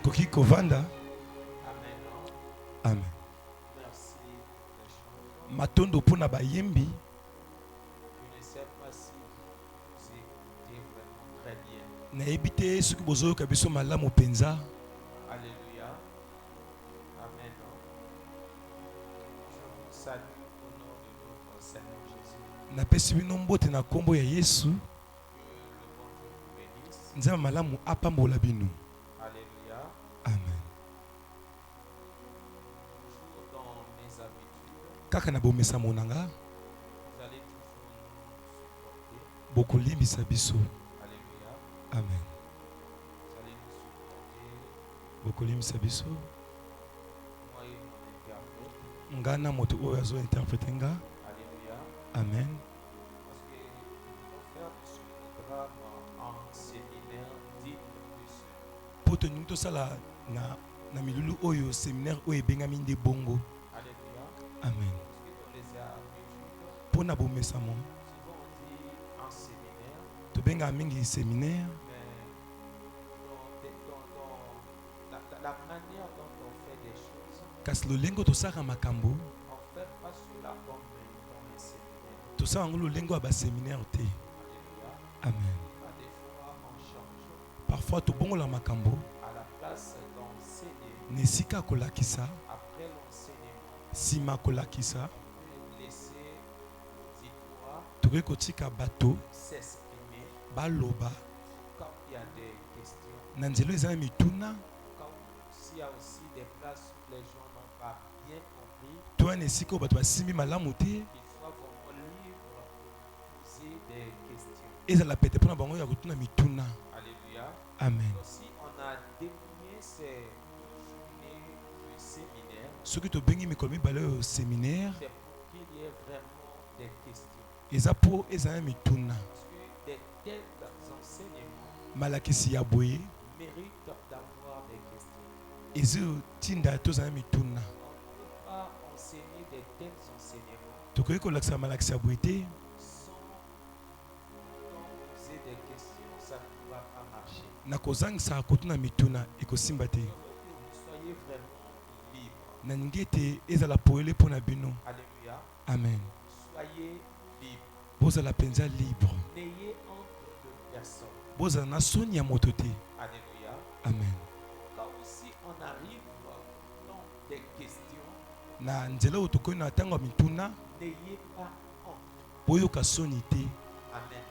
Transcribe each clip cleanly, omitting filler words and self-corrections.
tokoki kovanda. Amen. Matondo pona bayembi. Je ne sais pas si vous écoutez vraiment très bien. Nayebi te soki bozoyoka biso malamu penza. Alléluia. Amen. Je vous salue au nom de notre Seigneur Jésus. Napesi bino mbote na kombo ya Yesu. Que le bon Dieu vous bénisse. Nzambe malamu apambola bino. Alléluia. Amen. Toujours dans mes habitudes, Kaka na bomesa monanga. vous allez toujours nous supporter. Bokolimbisa biso. Alléluia. Amen. Vous allez nous supporter. Bokolimbisa biso. Moi et mon interprète. Ngana moto oyo azo interpréter nga. Alléluia. Amen. Parce que on fait ce programme en séminaire digne de ce. Poto nyuto sala na milulu oyo séminaire oyo bengami nde bongo. Alléluia. Amen. Parce que dans les habitudes, Pona bomesa mo. souvent on dit en séminaire, To benga mingi séminaire. mais dans la manière dont on fait des choses, Kasi lolengo tosaka makambo. on ne fait pas cela comme dans les séminaires. Tosaka ngo lolengo ya ba séminaire te. Alléluia. Amen. Pas des fois on change. Parfois tobongola makambo. À la place d'enseigner, Nesika kolakisa. après l'enseignement, Sima kolakisa. on peut laisser l'auditoire Tokoki kotika bato s'exprimer baloba. quand il y a des questions. Na nzelo eza na mituna. Quand s'il y a aussi des places où les gens n'ont pas bien compris, To wana esika oyo bato basimbi malamu te. ils soient vraiment libres pour poser des questions. Ezala pete mpona bango ya kotuna mituna. Alléluia. Amen. Aussi, on a désigné ces journées de séminaire. Soki tobengi mikolo mibale oyo séminaire. C'est pour qu'il y ait vraiment des questions. Eza po ezala na mituna. Parce que des tels enseignements Malakisi ya boye. méritent d'avoir des questions. Ezotinda tozala na mituna. On ne peut pas enseigner des tels enseignements Tokoki kolakisa malakisi ya boye te. sans poser des questions. Ça ne va pas marcher. Na kozangisa kotuna mituna ekosimba te. Il faut que vous soyez vraiment libre. Na ningi ete ezala poele mpona bino. Alléluia. Amen. Soyez libre. Bozala penza libre. N'ayez honte de personne. Bozala na soni ya moto te. Alléluia. Amen. Quand aussi on arrive dans des questions, Na nzela oyo tokoki na ntango ya mituna. n'ayez pas honte. Boyoka soni te. Amen.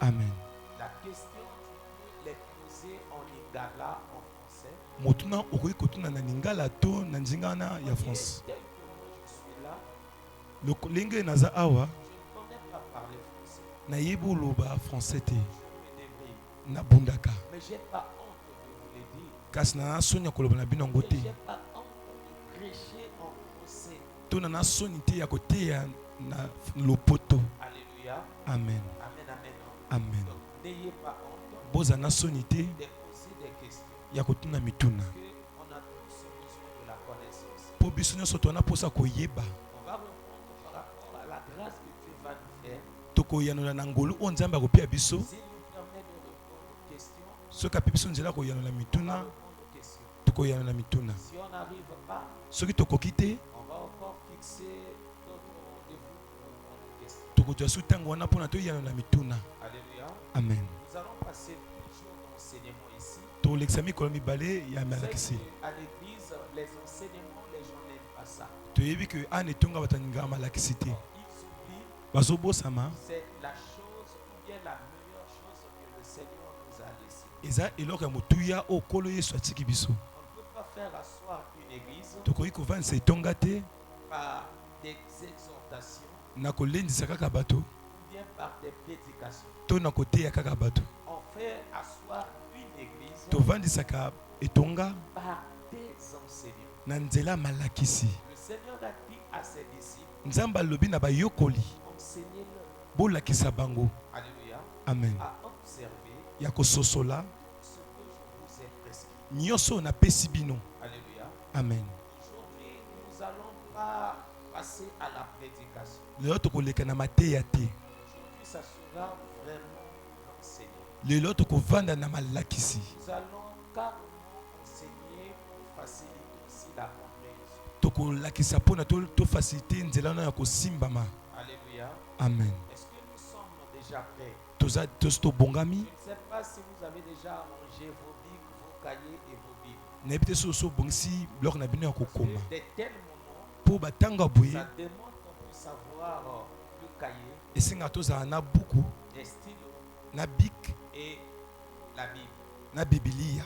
Amen. La question, tu peux les poser en lingala, en français. Motuna okoki kotuna na lingala to na nzinga wana ya France. Tel que moi je suis là, Lenge naza awa je ne connais pas parler français. nayebi oloba français te. Je me débrouille. Nabundaka. Mais je n'ai pas honte de vous le dire. Kasi na soni ya koloba na bino yango Et te. je n'ai pas honte de prêcher en français. To na soni te ya koteya na lopoto. Alléluia. Amen. Amen, amen. Amen. Donc, n'ayez pas honte Boza na soni te de poser des questions. ya kotuna mituna. Parce qu'on a tous besoin de la connaissance. Po biso nyonso tona posa koyeba. On va répondre par rapport à la grâce que Dieu va nous faire. Tokoyanola na ngolu oyo nzambe akopia biso. S'il nous permet de répondre aux questions, Soki ape biso nzela koyanola on va mituna, répondre aux questions. tokoyanola mituna. Si on n'arrive pas, Soki tokoki te, on va encore fixer notre rendez-vous pour répondre aux questions. tokotia su ntango wana mpona toyanola mituna. Alléluia. Amen. Nous allons passer 2 jours d'enseignement ici. Tolekisa mikolo mibale ya Vous savez malakisi. qu'à l'église, les enseignements, les gens n'aiment pas ça. Toyebi ke ane etonga bato alingaka malakisi te. Ils oublient, Bazobosama c'est la chose ou bien la meilleure chose que le Seigneur nous a laissée. eza eloko ya motuya oyo nkolo yesu atiki biso. On ne peut pas faire asseoir une église Tokoki kovanisa etonga te par des exhortations na kolendisa kaka bato ou bien par des prédications. to na koteya kaka bato. On fait asseoir une église Tovandisaka etonga par des enseignants. na nzela ya malakisi. Le Seigneur a dit à ses disciples, Nzambe alobi na bayokoli enseignez-leur, bolakisa bango. alléluia, Amen. à observer Ya kososola ce que je vous ai prescrit. nyonso napesi bino. Alléluia. Amen. Aujourd'hui, nous n'allons pas passer à la prédication. Lelo tokoleka na mateya te. Aujourd'hui, ça sera vraiment l'enseignement. Lelo tokovanda na malakisi. Nous allons carrément enseigner facilite aussi la compréhension. tokolakisa mpona tofacilite nzela na ya kosimbama. Alléluia. Amen. Est-ce que nous sommes déjà prêts? Tosi tobongami. Je ne sais pas si vous avez déjà arrangé vos bics, vos cahiers et vos bibles. nayebi te soki obongisi biloko na bino ya Parce que kokoma de tels moments, mpo batanga boye ça demande qu'on puisse avoir le cahier, esengaka tozala na buku des stylos na bik et la Bible. na bibilia.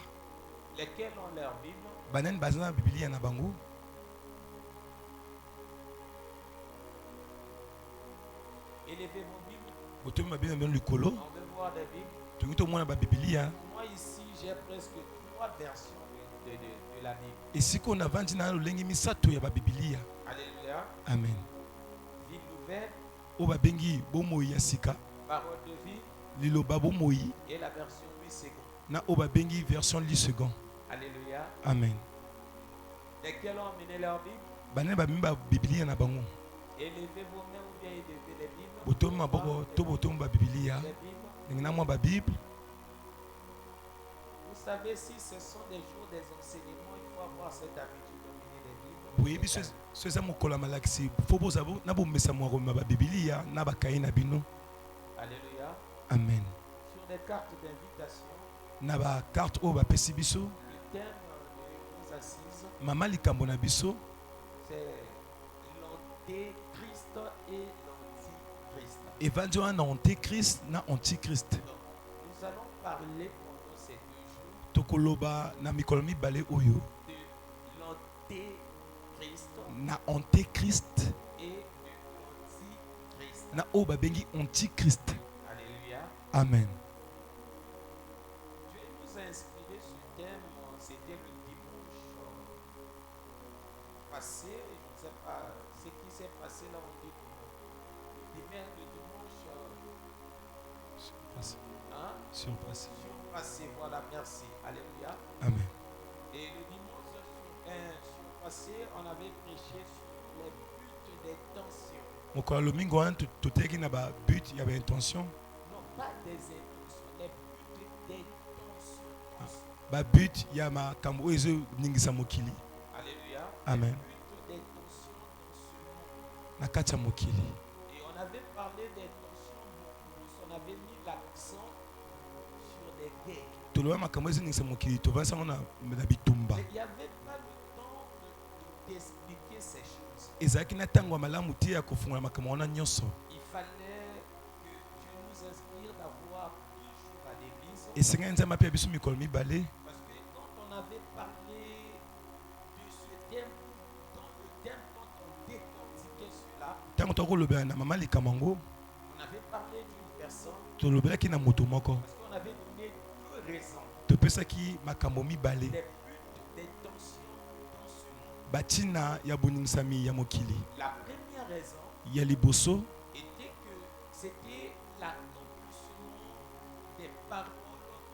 Lesquels ont leur Bible? banani baza na bibilia na bango? Élevez vos Bibles. botomi babino na bino likolo On veut voir des Bibles. tolingi tomona babibilia. Moi ici, j'ai presque 3 versions de la Bible. esika oyo navandi na lolenge misato ya babibilia. Alléluia. Amen. Vie nouvelle, oyo babengi bomoi ya sika, parole de vie liloba bomoi, et la version 8 secondes. na oyo babengi version 10 second. Alléluia. Amen. Lesquels ont amené leur Bible? banani babimi babibilia na bango? Élevez vos mains ou bien élevez les Bibles. botomi maboko to botomi babibilia Les Bibles. ndenge na mwa babible. Vous savez, si ce sont des jours des enseignements, il faut avoir cette habitude d'amener les Bibles. boyebi so eza mokolo ya malakisi fo bozala na bomesa mwakomema babibilia na bakayi na bino. Alléluia. Amen. Sur les cartes d'invitation, na bakarte oyo bapesi biso, le thème de nos assises, mama likambo na biso c'est l'antéchrist et l'antichrist. evandi wana na antéchrist na antichrist. Donc, nous allons parler pendant ces 2 jours tokoloba na mikolo mibale oyo de l'antéchrist na antéchrist et de l'antichrist. na oyo babengi antichrist. Alléluia. Amen. Dieu nous a inspiré ce thème, c'était le dimanche passé, je ne sais pas ce qui s'est passé là, on dit le dimanche, Surpassé. surpassé, voilà, merci, alléluia. Amen. Et le dimanche surpassé, on avait prêché sur les buts des tensions. mokolo ya lomingo wana toteleki na babut ya baintention, Non, pas des intentions, les buts des tensions. babut ya makambo oyo ezoningisa mokili. Alléluia. Amen. Les buts des tensions dans ce monde. na kati ya mokili. Et on avait parlé des tensions beaucoup plus, on avait mis l'accent sur les guerres. toloba makambo ezoningisa mokili tovandi sango na bitumba. Mais il n'y avait pas le temps d'expliquer ces choses. ezalaki na ntango ya malamu te ya kofungola makambo wana nyonso. Il fallait que Dieu nous inspire d'avoir 2 jours à l'église. esengeli nzambe apesa biso mikolo mibale. Parce que quand on avait parlé de ce thème, dans le thème, quand on décortiquait cela, ntango tokolobela na mama likambo yango on avait parlé d'une personne tolobelaki na moto moko, parce qu'on avait donné 2 raisons. topesaki makambo mibale Les buts des tensions dans ce monde. batina ya boningisami ya mokili. La première raison ya liboso était que c'était l'accomplissement des paroles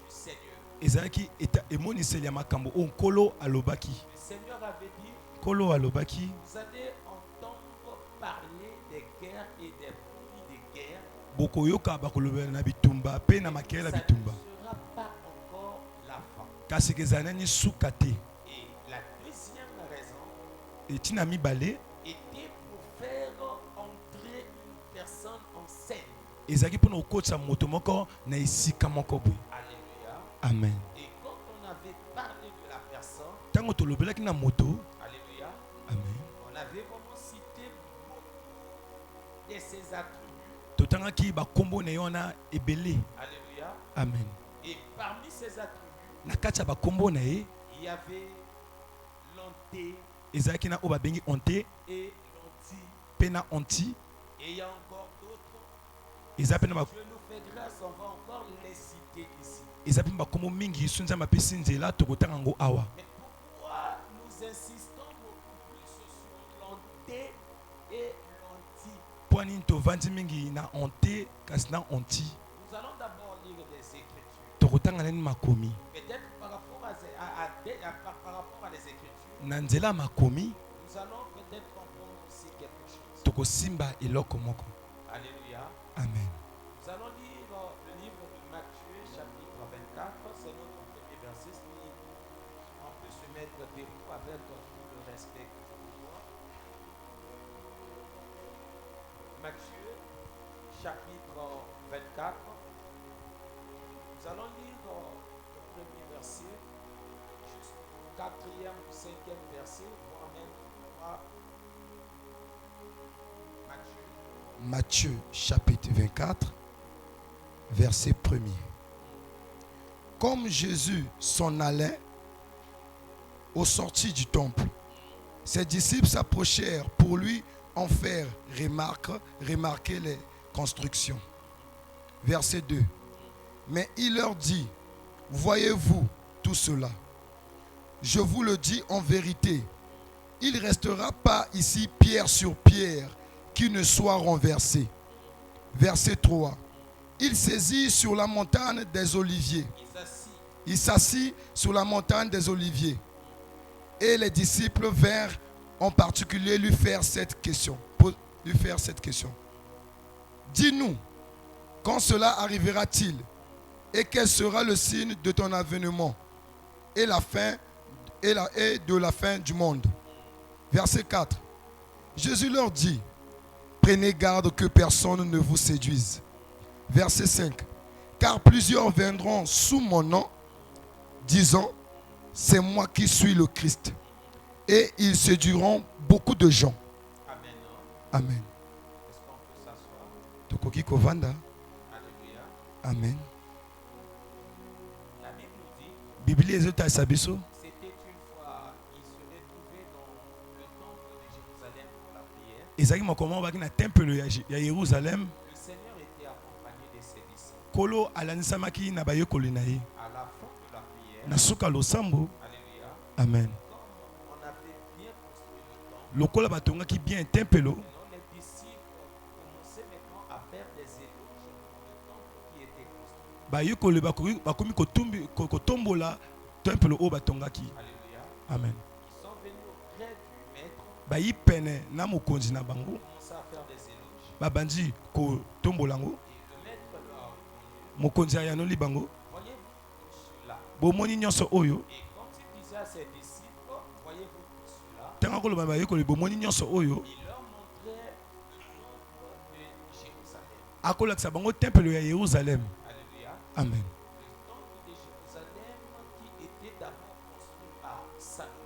du Seigneur. ezalaki emoniseli ya makambo oyo nkolo alobaki. Le Seigneur avait dit, nkolo alobaki vous allez entendre parler des guerres et des bruits de guerre. bokoyoka bakolobela na bitumba mpe na makele ya Ça bitumba, ne sera pas encore la fin. kasi ezala nani suka te. Et la deuxième raison etina mibale était pour faire entrer une personne en scène. ezalaki mpona kokotisa moto moko na esika moko boye. Alléluia. Amen. Et quand on avait parlé de la personne, ntango tolobelaki na moto, alléluia, amen, on avait vraiment cité beaucoup de ses attributs. totangaki bakombo na ye wana ebele. Alléluia. Amen. Et parmi ces attributs, na kati ya bakombo na ye il y avait l'anté ezalaki na oyo babengi onte et l'anti. mpe na onti. Et il y a encore d'autres. eza mpe na Dieu nous fait grâce, on va encore les citer ici. eza mpe bakombo mingi so nzambe apesi nzela tokotanga yango awa. Mais pourquoi nous insistons beaucoup plus sur l'anté et l'anti? mpo nini tovandi mingi na onte kasi na onti? Nous allons d'abord lire des Écritures. tokotanga nani makomi Peut-être par rapport par rapport à les Écritures, na nzela ya makomi nous allons peut-être comprendre aussi quelque chose. tokosimba eloko moko. Alléluia. Amen. Nous allons lire le livre de Matthieu, chapitre 24. C'est notre premier verset. On peut se mettre debout avec tout le respect pour moi. Matthieu, chapitre 24. Nous allons lire le premier verset jusqu'au 4e ou 5e verset, voire même 3. Matthieu chapitre 24, verset 1er. Comme Jésus s'en allait au sortir du temple, ses disciples s'approchèrent pour lui en faire remarquer les constructions. Verset 2. Mais il leur dit, voyez-vous tout cela? Je vous le dis en vérité, il ne restera pas ici pierre sur pierre qui ne soit renversé. Verset 3. Il saisit sur la montagne des Oliviers. Il s'assit sur la montagne des Oliviers. Et les disciples vinrent en particulier lui faire cette question. Dis-nous, quand cela arrivera-t-il? Et quel sera le signe de ton avènement et de la fin du monde? Verset 4. Jésus leur dit, prenez garde que personne ne vous séduise. Verset 5. Car plusieurs viendront sous mon nom, disant, c'est moi qui suis le Christ. Et ils séduiront beaucoup de gens. Amen. Amen. Est-ce qu'on peut s'asseoir? Tokoki kovanda. Alléluia. Amen. La Bible nous dit, Biblia ezota sabiso. c'était une fois, il se retrouvait dans le temple de Jérusalem pour la prière. Ezaki makoma baki na temple ya Yerusalem. Le Seigneur était accompagné de ses disciples. Kolo alanisamaki na bayekoli na ye. À la fin de la prière, Na suka losambo. alléluia, Amen. comme on avait bien construit le temple, Lokola batongaki bien tempelo. non, les disciples commençaient maintenant à faire des éloges pour le temple qui était construit. Bayekoli bakomi kotombola temple o batongaki. Alléluia. Amen. Ils sont venus auprès du maître, Bayi pene na mokonzi na bango. commençaient à faire des éloges. Babandi kotombolango. Et le maître leur a répondu, Mokonzi ayanoli bango. voyez-vous tout cela? Bomoni nyonso oyo. Et quand il disait à ses disciples, voyez-vous tout cela? Tanga koloba bayekoli bomoni nyonso oyo. Il leur montrait le temple de Jérusalem. Akolakisa bango temple ya Yerusalem. Alléluia. Amen. Le temple de Jérusalem qui était d'abord construit par Salomon.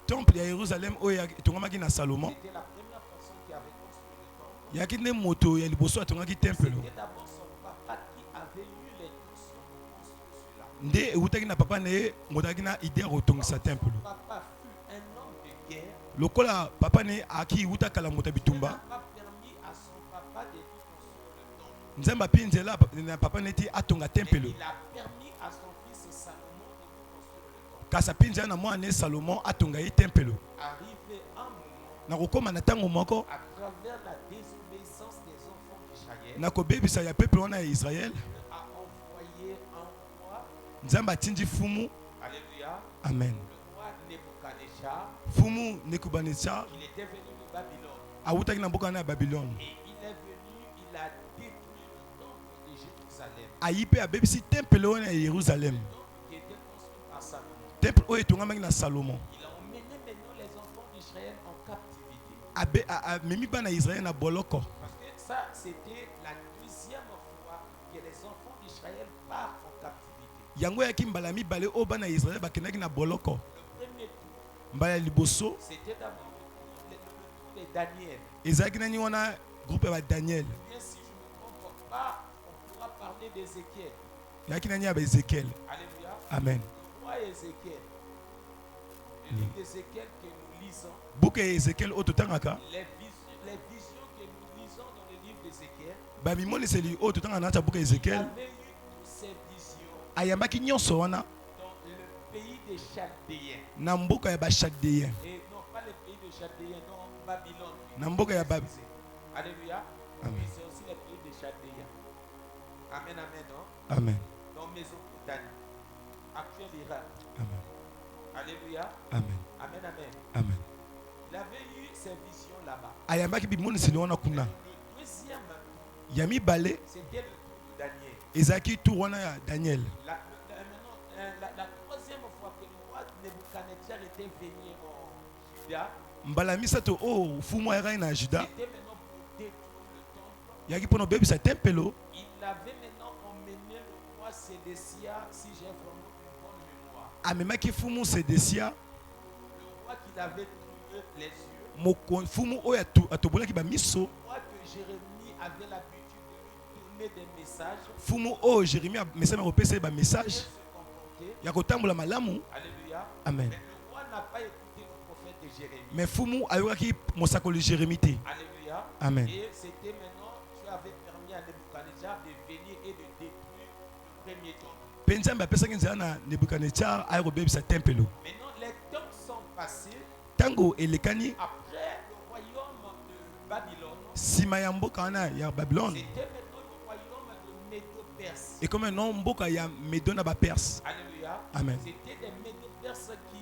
Temple ya Yerusalem oyo etongamaki na Salomon. C'était la première personne qui avait construit le temple. Yaki ne moto ya liboso atongaki temple. C'était d'abord son papa qui avait eu l'intention de construire cela. Nde eutaki na papa na ye ngotaki na idée ya kotongisa temple. Son papa fut un homme de guerre. Lokola papa ne aki uta kala moto Il n'a bitumba. pas permis à son papa de lui construire le temple. Nzamba pinzela na papa neti atonga Mais temple. il a permis à son fils Salomon de lui construire le temple. Kasa pinzela na mwana ne Salomon atonga ye temple. Arrivé un moment, Na kokoma na tango moko à travers la désobéissance des enfants d'Israël, na kobebisa ya peuple wana ya Israël. a envoyé un roi, Nzamba atindi fumu. alléluia, Amen. le roi Nebuchadnezzar, Fumu Nebuchadnezzar il était venu de Babylone. awutaki na mboka na Babylone. Et il est venu, il a détruit le temple de Jérusalem, Ayipe abebisi temple wana ya Yerusalem. le temple qui était construit par Salomon. Temple oyo etongamaki na Salomon. Il a emmené maintenant les enfants d'Israël en captivité. Amemi bana Israël na boloko. Parce que ça, c'était la deuxième fois que les enfants d'Israël partent en captivité. Yango yaki mbala mibale oyo bana Israël bakendaki na boloko. Le premier tour, Mbala liboso c'était d'abord le tour de Daniel. ezalaki nani wana groupe ya Daniel. Bien, si je ne me trompe pas, on pourra parler d'Ézéchiel. Yaki nani ya Ezekiel. Alléluia. Amen. Le roi Ézéchiel. Le livre d'Ézéchiel que nous lisons, Buku ya Ezekiel oyo totangaka les visions que nous lisons dans le livre d'Ézéchiel, bamimoniseli oyo totanga na buku ya il Ezekiel avait eu toutes ces visions ayambaki nyonso wana dans le pays des Chaldéens. na mboka ya bachaldéen. Et non, pas le pays des Chaldéens, non, Babylone. Na mboka ya Babi. Alléluia. Amen. Oui, c'est aussi le pays des Chaldéens. Amen, amen, non? Amen. Dans Mésopotamie. Actuel Irak. Amen. Alléluia. Amen. Amen, amen. Amen. Il avait eu ces visions là-bas. Ayambaki bimoniseli wana kuna. Le deuxième, Ya mibale c'était le tour de Daniel. ezalaki tour wana ya Daniel. La troisième fois que le roi Nebuchadnezzar était venu en Juda, mbala misato o fumu ayaka na Juda c'était maintenant pour détruire le temple. yaki mpona obebisa tempelo. Il avait maintenant emmené le roi Sédécia, si j'ai vraiment une bonne mémoire. Amemaki fumu Sédécia, Le roi qui l'avait trouvé les yeux. fumu oyo atobolaki bamiso. Le roi que Jérémie avait l'habitude de lui donner des messages. Fumu oyo Jérémie amesami akopesa ye Bien bamessage se comporter. ya kotambola malamu. Alléluia. Amen. Mais le roi n'a pas écouté le prophète de Jérémie. Mais fumu ayokaki mosakoli Jérémie te. Alléluia. Amen. Et c'était maintenant, Dieu avait permis à Nebuchadnezzar de venir et de détruire le premier temple. Mpe Nzambe apesaki nzela na Nebukadnezar aya kobebisa tempelo. Maintenant, les temps sont passés. Ntango elekani Après le royaume de Babylone, nsima ya mboka wana ya Babylone c'était maintenant le royaume de Médo-Perse. ekomi no mboka ya Medo na baperse. Alléluia. Amen. C'était des Médo-Perses qui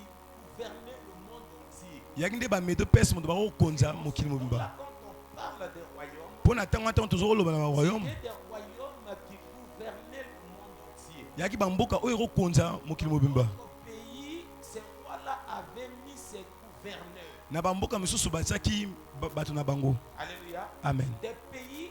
gouvernaient le monde entier. yaki nde bamedo perse moto bakokonza mokili Donc mobimba. là, quand on parle des royaumes, Mpona ntango wana ntango tozokoloba na baroyaume c'était des royaumes qui gouvernaient le monde entier. yaki bamboka oyo ekokonza mokili mobimba. Notre pays, ces rois-là avaient mis ses gouverneurs. Na bamboka misusu batiaki bato na bango. Alléluia. Amen. Des pays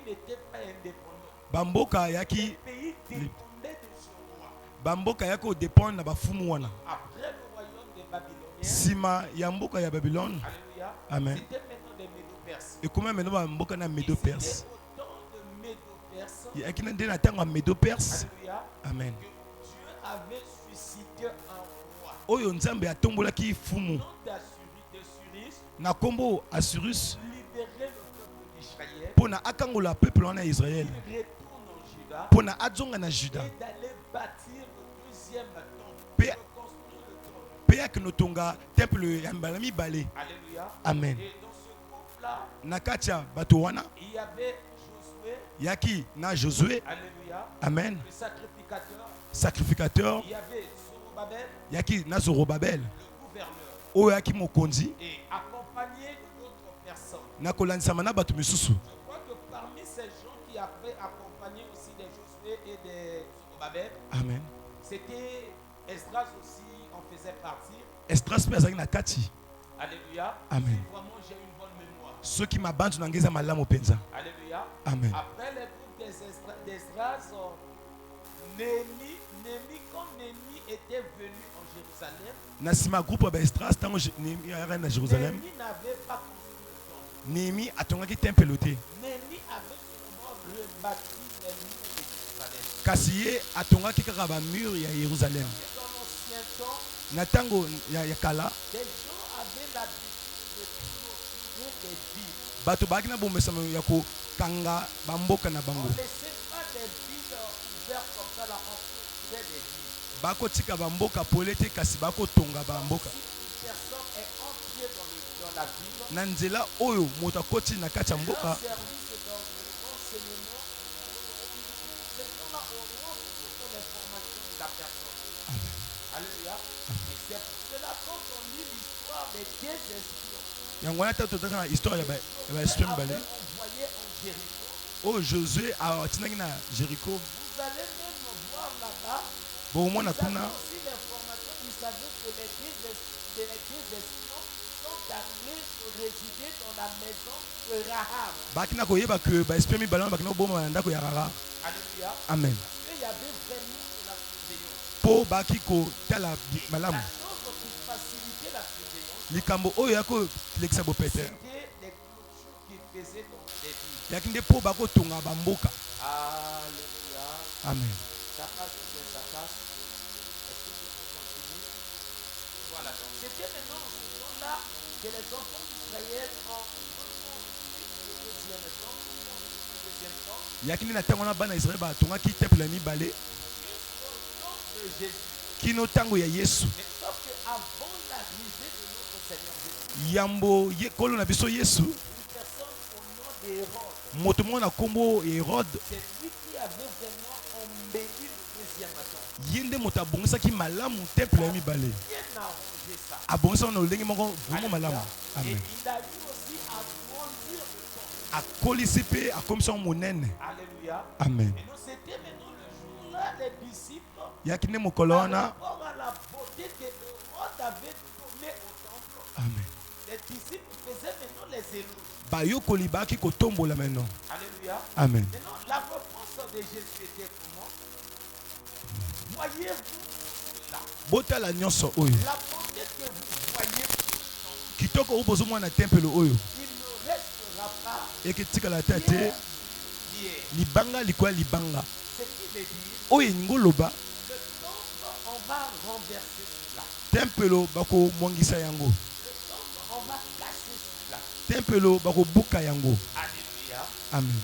n'étaient pas indépendants. Bamboka Les yaki pays dépendaient de ce roi. bamboka yaki odépendre na bafumu wana. Après le royaume des Babyloniens, Nsima ya mboka ya Babylone alléluia, Amen. c'était maintenant des Médo-Perses. ekoma meno bamboka na Medo perse. C'était au temps de Médo-Perses, yaki nde na ntango ya Medo perse. alléluia, Amen. que Dieu avait suscité un roi. Oyo Nzambe atombolaki fumu Nom d'Assuris, na kombo Assurus libérer le peuple d'Israël, mpona akangola peuple wana ya Israël il retourne en Juda mpona adzonga na Juda et d'aller bâtir le deuxième temple, Paix. reconstruire le temple. mpe yaki notonga temple ya mbala mibale. Alléluia. Amen. Et dans ce groupe-là, Na kati ya bato wana il y avait Josué, yaki na Josué. alléluia, Amen. le sacrificateur, Sacrificateur il y avait Zorobabel, yaki na Zorobabel le gouverneur, oyo yaki mokonzi et accompagné d'autres personnes. na kolandisama na bato misusu. Je crois que parmi ces gens qui avaient accompagné aussi des Josué et des Zorobabel, Amen. c'était Esdras aussi en faisait partie. Esdras mpe azalaki na kati. Alléluia. Amen. Si vraiment j'ai une bonne mémoire. soki mabanzu na ngai eza malamu mpenza. Alléluia. Amen. Après les groupes d'Esdras, Néhémie, quand Néhémie était venu en Jérusalem, Na nsima ya groupe ya baestras ntango Néhémie ayaki na Jérusalem, Néhémie n'avait pas construit le temple. Néhémie atongaki tempelo te, Néhémie avait seulement rebâti les murs de Jérusalem. kasi ye atongaki kaka bamur ya Yerusalem. Et dans l'ancien temps, Na ntango ya kala des gens avaient l'habitude de clôturer des villes. bato baaki na bomesano ya kokanga bamboka na On bango, ne laissait pas des villes ouvertes comme ça, là, on clôturait des villes. bakotika bamboka pole te kasi bakotonga bamboka. Si une personne est entrée dans la ville, Na nzela oyo moto akoti na kati ya leur mboka, service dans le renseignement, ces gens-là auront toute l'information de la personne. Alléluia. Et c'est pour cela quand on lit l'histoire des 10 espions, yango wana tata totaka na histoire ya baesprit Josué mibale avait envoyé en Jéricho. oyo Josué atindaki na Jéricho. Vous allez même voir là-bas, bomona vous avez kuna aussi l'information, vous savez que les 10 espions sont allés se résider dans la maison de Rahab. baaki na koyeba ke baesprit mibale wana baaki na koboma na ndako ya Rara. Alléluia. Amen. Parce qu'il y avait vraiment de la surveillance. mpo baaki kotala malamu La chose qui facilitait la surveillance, likambo oyo ya kolekisa bopete c'était les clôtures qu'ils faisaient dans les villes. yaki nde mpo bakotonga bamboka. Alléluia. Amen. Ça passe ou bien ça casse. Est-ce que je peux continuer? Voilà. Donc, c'était maintenant dans ce temps-là que les enfants d'Israël ont construit le deuxième temple, le deuxième temple, yaki nde na ntango wana bana Israele batongaki temple ya mibale jusqu'au temps de Jésus. kino ntango ya Yesu. Mais sauf qu'avant l'arrivée de notre Seigneur Jésus, yambo kolo na biso Yesu, une personne au nom d'Hérode, moto moko na kombo Hérode, c'est lui qui avait vraiment embelli le deuxième temple. ye nde moto abongisaki malamu temple ya mibale, Bien arrangé ça. abongisa na lolenge moko vraiment malamu. Et Amen. il a eu aussi à grandir le temple. akolisi mpe akomisa ngo monene. Alléluia. Amen. Et donc c'était maintenant le jour-là, les les disciples yakine par mokolona. rapport à la beauté que Hérode avait donnée au temple. Amen. Les disciples faisaient maintenant les éloges. Bayokoli baki kotombola maintenant. Alléluia. Amen. Maintenant, la réponse de Jésus était comment? Voyez-vous là Botala nyonso oyo. la beauté que vous voyez, Kitoko obozo mwana temple oyo. il ne restera pas Eketika tate hier. libanga likwa libanga. Ce qui veut dire, Oyo ngoloba le temple, on va renverser cela. temple bako mwangisa yango. Le temple, on va casser cela. Temple bako buka yango. Alléluia. Amen.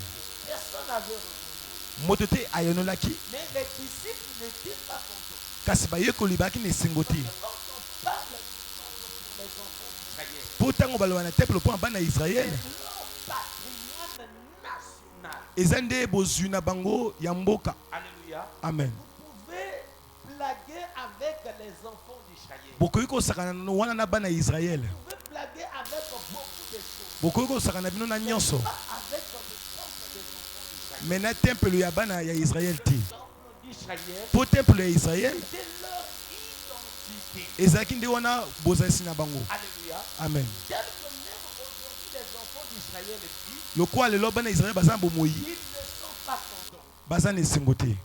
Personne n'avait reconnu. Moto te ayonolaki Mais les disciples n'étaient pas contents. kasi bayekoli baki na esengo te. Quand on parle du temple pour les enfants d'Israël, Po ntango baloba na temple mpo na bana ya Israele c'est leur patrimoine national. eza nde bozwi na bango ya mboka. Alléluia. Amen. Vous pouvez blaguer avec les enfants d'Israël. Bokoki kosakana na wana na bana ya Israele. Vous pouvez blaguer avec beaucoup de choses. Bokoki kosakana bino na nyonso. Pas avec le temple des enfants d'Israël. Mais na temple ya bana ya Israele te. Le temple d'Israël, Po temple ya Israele c'est leur identité. ezalaki nde wana bozalisi na bango. Alléluia. Amen. Tel que même aujourd'hui les enfants d'Israël vivent, Lokola lelo bana ya Israele baza na bomoi ils ne sont pas contents. baza na esengo te. Tels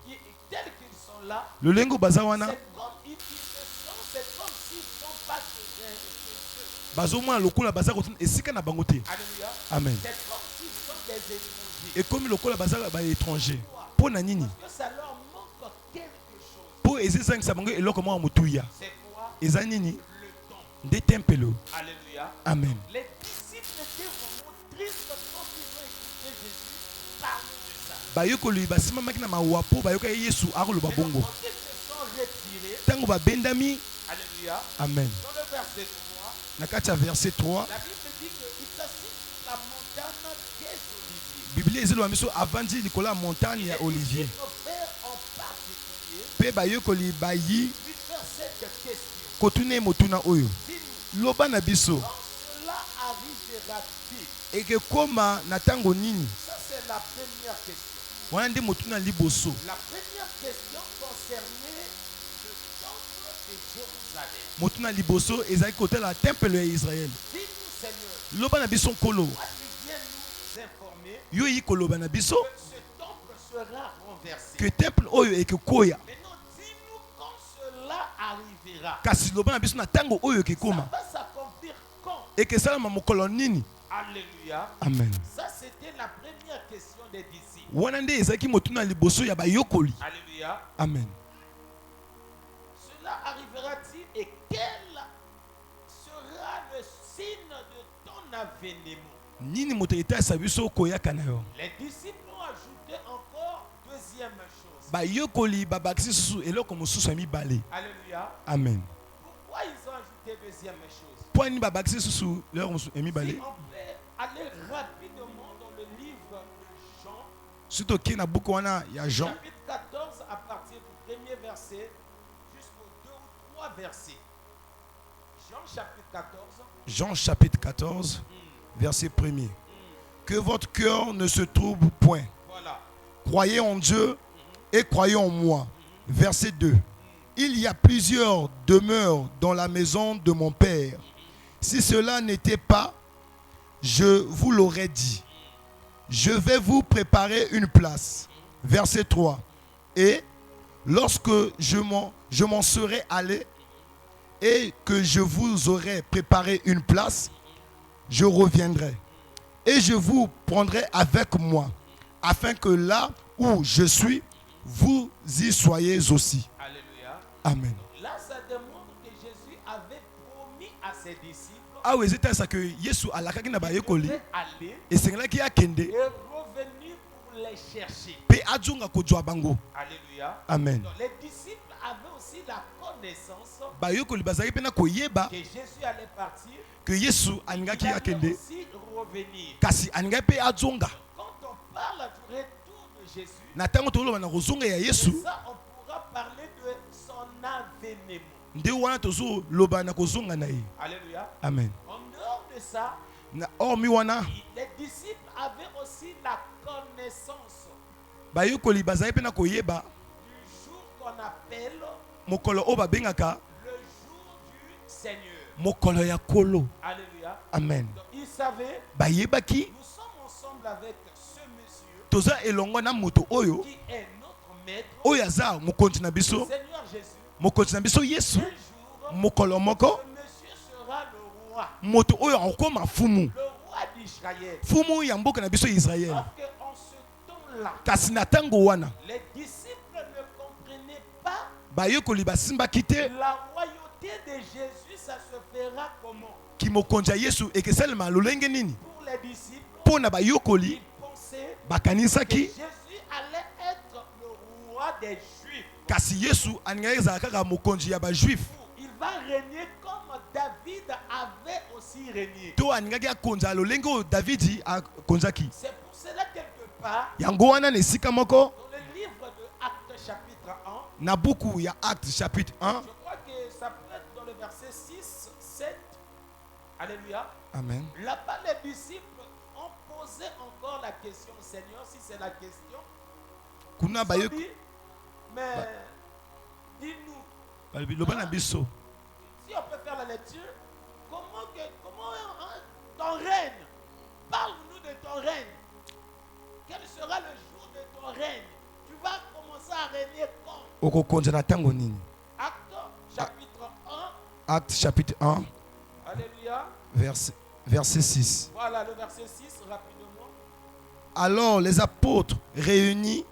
qu'ils sont là, Lolengo baza wana c'est comme ils se sentent, c'est comme s'ils ne sont pas chez eux. bazomona lokola baza kotina esika na bango te. Alléluia. Amen. C'est comme s'ils sont des étrangers. Ekomi lokola baza baétranger. Mpo na nini? Parce que ça leur manque quelque chose. Mpo ezezangisa bango eloko moko ya motuya. C'est quoi? Eza nini? Le temps. Nde tempelo. Alléluia. Amen. Les disciples étaient vraiment tristes quand ils ont écouté Jésus parler de ça. Bayokoli basimamaki na mawa mpo bayokaki Yesu akoloba Et donc, bongo. quand ils se sont retirés, Ntango babendami. alléluia, Amen. dans le verset 3, Na kati ya verset 3 la Bible dit qu'il s'assit sur la montagne des Oliviers. Biblia ezeloba biso avandi likolo ya montagne ya Olivier. Nos pères en particulier Mpe bayokoli bayi lui faire cette question. kotuna ye motuna oyo. Dis-nous, Loba na biso quand cela arrivera-t-il? ekekoma na ntango nini? Ça, c'est la première question. Wana nde motuna liboso. La première question concernait le temple de Jérusalem. Motuna liboso ezalaki kotala temple ya Israel. Dis-nous, Seigneur, Loba na biso nkolo. toi tu viens nous informer Yo yi koloba na biso que ce temple sera renversé. que temple oyo ekekoya. Maintenant, dis-nous quand cela arrivera. Kasi loba na biso na ntango oyo Ça ekekoma. va s'accomplir quand? Ekesalama mokolo nini? Alléluia. Amen. Ça, c'était la première question des disciples. Wana nde ezalaki motuna liboso ya bayokoli. Alléluia. Amen. Cela arrivera-t-il et quel sera le signe de ton avènement? Nini moto etalisa biso koyaka na yo? Les disciples ont ajouté encore deuxième chose. Bayokoli babakisi susu eloko mosusu ya mibale. Alléluia. Amen. Pourquoi ils ont ajouté deuxième chose? Po nini babakisi susu eloko mosusu ya mibale? Si on peut aller rapidement dans le livre de Jean, Surtout ki na buku wana ya Jean chapitre 14, à partir du premier verset jusqu'aux 2 ou 3 versets. Jean chapitre 14. Jean chapitre 14 verset 1er. Que votre cœur ne se trouble point. Voilà. Croyez en Dieu et croyez en moi. Verset 2. Il y a plusieurs demeures dans la maison de mon Père. Si cela n'était pas, je vous l'aurais dit. Je vais vous préparer une place. Verset 3. Et lorsque je m'en serai allé et que je vous aurai préparé une place, je reviendrai. Et je vous prendrai avec moi, afin que là où je suis, vous y soyez aussi. Alléluia. Amen. Là, ça démontre que Jésus avait promis à ses disciples Awa ezetalisa ke Yesu alakaki na bayekoli de aller esengelaki akende et revenir pour les chercher. mpe azonga kozwa bango. Alléluia. Amen. Donc, les disciples avaient aussi la connaissance Bayekoli bazalaki mpe na koyeba que Jésus allait partir, ke Yesu alingaki il allait akende aussi revenir. kasi alingaki mpe azonga. Quand on parle du retour de Jésus, Na ntango toloba na kozonga ya et Yesu ça, on pourra parler de son avènement. nde wana tozoloba na kozonga na ye. Alléluia. Amen. En dehors de ça, Na hormi wana les disciples avaient aussi la connaissance bayekoli bazalaki mpe na koyeba du jour appelle mokolo oyo babengaka le jour du Seigneur. mokolo ya kolo. Alléluia. Amen. Donc, il savait, Bayebaki nous sommes ensemble avec ce monsieur toza elongo na moto oyo qui est notre maître, oyo aza mokonzi na le biso, Seigneur Jésus. mokonzi na biso Yesu. Un jour, Mokolo moko ce monsieur sera le roi, moto oyo akokoma fumu, le roi d'Israël. fumu ya mboka na biso Israël. Sauf qu'en ce temps-là, Kasi na tango wana les disciples ne comprenaient pas bayekoli basimbaki te la royauté de Jésus, ça se fera comment? ki mokonzi ya Yesu ekesalema lolenge nini. Pour les disciples, Mpo na bayokoli ils pensaient que bakanisaki Jésus allait être le roi des Juifs. kasi Yesu alingaki ezala kaka mokonzi ya bajuif Il va régner comme David avait aussi régné. to alingaki akonza lolenge oyo Davidi akonzaki. C'est pour cela quelque part, Yango wana na esika moko dans le livre de Actes chapitre 1, na buku ya Actes chapitre 1. je crois que ça peut être dans le verset 6, 7. Alléluia. Amen. Là-bas, les disciples ont posé encore la question, Seigneur, si c'est la question. Kuna Ils ont bayeko dit, mais dis-nous, loba na biso si on peut faire la lecture, comment ton règne, parle-nous de ton règne. Quel sera le jour de ton règne? Tu vas commencer à régner quand? okokonza na tango nini. Actes chapitre 1. Actes chapitre 1 Alléluia. verset 6. Voilà le verset 6 rapidement. Alors les apôtres réunis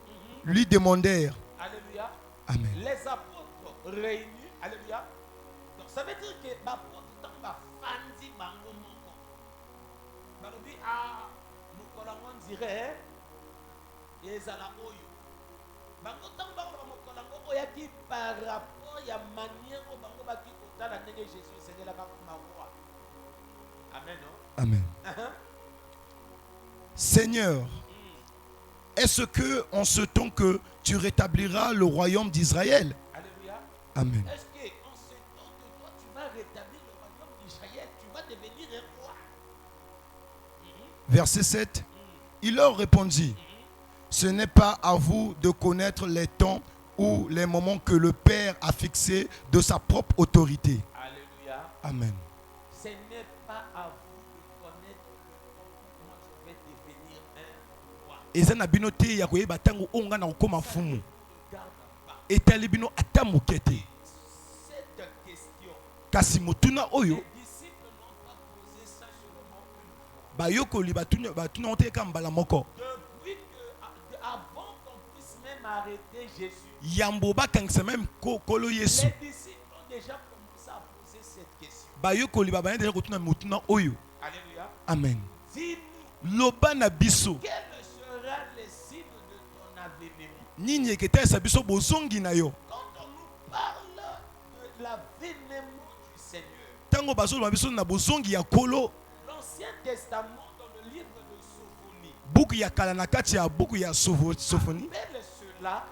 lui demandèrent. Alléluia. Amen. Les apôtres réunis. Alléluia. Donc ça veut dire que l'apôtre dans la fandi bango moko. Balobi a mukolango dirait ezala oyo. Bango tant bango mukolango oyaki par rapport ya manière o bango baki kotala ndenge Jésus Seigneur ka kuma roi. Amen. Non? Amen. Seigneur, est-ce que en ce temps que tu rétabliras le royaume d'Israël? Alléluia. Amen. Est-ce qu'en ce temps que toi tu vas rétablir le royaume d'Israël, tu vas devenir un roi? Verset 7. Il leur répondit, ce n'est pas à vous de connaître les temps ou les moments que le Père a fixés de sa propre autorité. Alléluia. Amen. Ce n'est pas à vous de connaître comment je vais devenir un roi. Eza na bino te ya koyeba tango onga na kokoma fumu. Ne regarde pas Etali bino ata moke te. cette question. Kasi motuna oyo Les disciples n'ont pas posé ça seulement une fois. bayokoli batuna te ka mbala moko. Depuis que, avant qu'on puisse même arrêter Jésus, Yambo bakangisa même kolo Yesu. les disciples ont déjà commencé à poser cette question. Bayokoli babana deja kotuna motuna oyo. Alléluia. Amen. Dis-nous, Loba na biso quel sera le signe de ton avènement? nini eketa biso bozongi na yo. Quand on nous parle de l'avènement du Seigneur, Tango bazoloba biso na bozongi ya kolo, l'Ancien Testament dans le livre de Sophonie buku ya kala na kati ya buku ya Sophonie appelle cela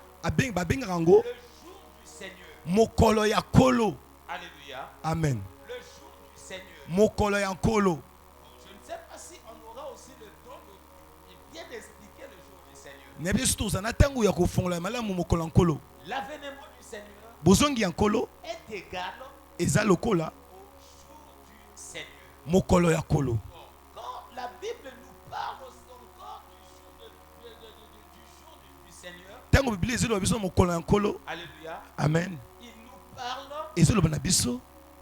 babengaka yango le jour du Seigneur. mokolo ya kolo. Alléluia. Amen. Le jour du Seigneur. Mokolo ya kolo. Je ne sais pas si on aura aussi le temps de bien expliquer le jour du Seigneur. Nebi surtout na tango ya kofongola malamu mokolo ya nkolo. L'avènement du Seigneur Bozongi ya nkolo est égal eza lokola au jour du Seigneur. mokolo ya kolo. Quand la Bible nous parle encore du jour du Seigneur, Tango Biblia ezoloba biso mokolo ya nkolo. alléluia, Amen. il nous parle Ezoloba na biso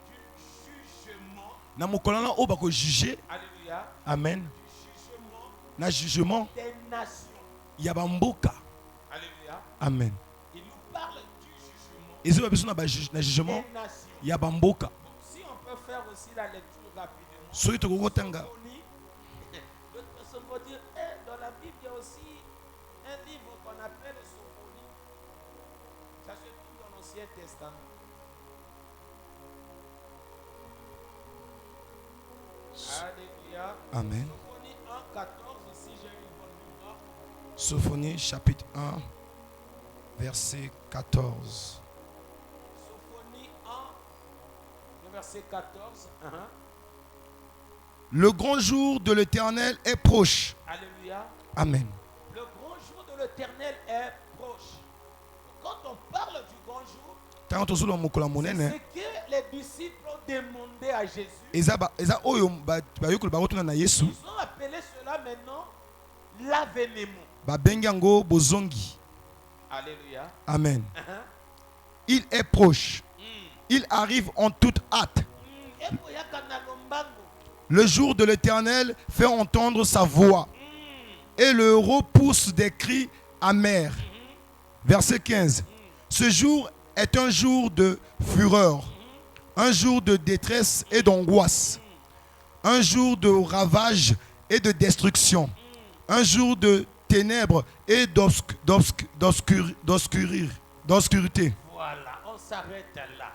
du jugement, na mokolo na oyo bako juger. alléluia, Amen. du jugement Na jugement des nations, ya bamboka. alléluia. Amen. Il nous parle du jugement Ezoloba biso na jugement des nations. ya bamboka. Donc, si on peut faire aussi la lecture rapidement, Soki tokokotanga Sophonie, d'autres personnes vont dire, eh, dans la Bible, il y a aussi un livre qu'on appelle Sophonie. Ça se trouve dans l'Ancien Testament. Alléluia. Amen. Sophonie 1, 14, si j'ai une bonne mémoire. Sophonie chapitre 1 verset 14. Sophonie 1, le verset 14. Le grand jour de l'Éternel est proche. Alléluia. Amen. Le grand jour de l'Éternel est proche. Quand on parle du grand jour, Tant que solo mokola C'est monene. ce que les disciples ont demandé à Jésus. Eza oyo ba yokolo ba rotuna na Yesu. Ils ont appelé cela maintenant l'avènement. Ba bengi yango bozongi. Alléluia. Amen. Uh-huh. Il est proche. Il arrive en toute hâte. Le jour de l'Éternel fait entendre sa voix. Et le héros pousse des cris amers. Verset 15. Ce jour est un jour de fureur, un jour de détresse et d'angoisse, un jour de ravage et de destruction, un jour de ténèbres et d'obscurité. Voilà, on s'arrête là.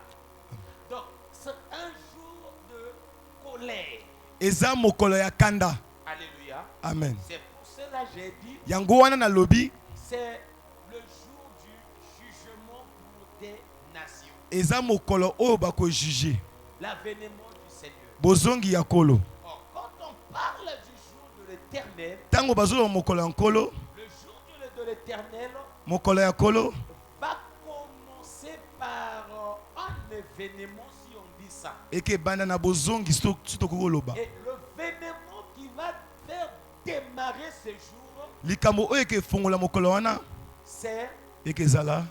Donc, c'est un jour de colère. Eza mokolo ya kanda. Alléluia. Amen. C'est pour cela que j'ai dit, Yango wana na lobi. c'est le jour du jugement pour des nations. Eza mokolo oyo bako juger. L'avènement du Seigneur. Bozongi ya kolo. Or, quand on parle du jour de l'Éternel, Tango bazolo mokolo ya kolo. le jour de l'Éternel Mokolo ya kolo. va commencer par un événement, si on dit ça. Eke banda na bozongi sito koloba. Et l'événement qui va faire démarrer ce jour, Likambo oyo eke fongola mokolo wana. c'est Eke zala.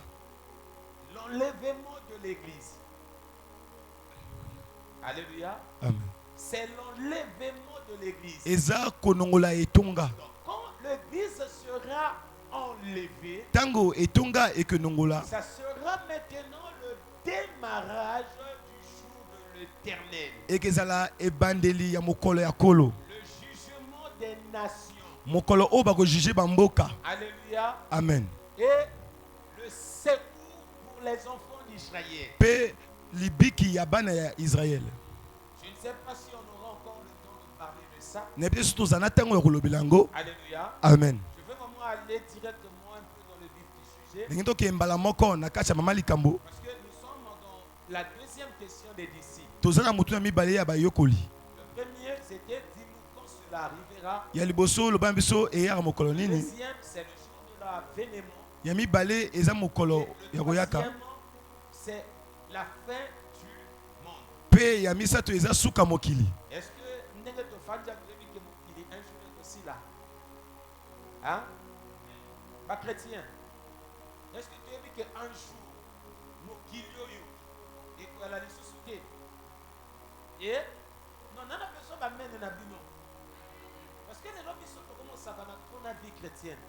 l'enlèvement de l'Église. Alléluia. Amen. C'est l'enlèvement de l'Église. Eza konongola etonga. Donc, quand l'Église sera enlevée, Tango etonga eke nongola. ça sera maintenant le démarrage du jour de l'Éternel. Eke zala ebandeli ya mokolo ya kolo. Le jugement des nations. Mokolo oyo bako juger bamboka. Alléluia. Amen. Et le secours pour les enfants d'Israël. Pe libiki ya bana ya Israël. Je ne sais pas si on aura encore le temps de parler de ça. Nepe surtout zana tango ya kolobelango. Alléluia. Amen. Je vais vraiment aller directement un peu dans le vif du sujet. Ningito ke mbala moko na kacha mama likambo. Parce que nous sommes dans la deuxième question des disciples. Tozana mutu na mibale ya bayokoli. Le premier, c'était dis-nous quand cela arrivera. Ya liboso loba biso eyaka mokolo Le nini. deuxième, c'est le jour de l'avènement. Ya mibale eza mokolo ya Le koyaka. troisième, c'est la fin du monde. Pe ya misato eza suka mokili. Est-ce que ndenge tofandi akuyebi ke mokili un jour ekosila? Hein? Pas chrétien. Est-ce que tu as vu qu'un jour mokili oyo ekoyala lisusu te? Et non, nana besoin bamene na bino. Parce que lelo biso tokomosaka na mpona vie chrétienne.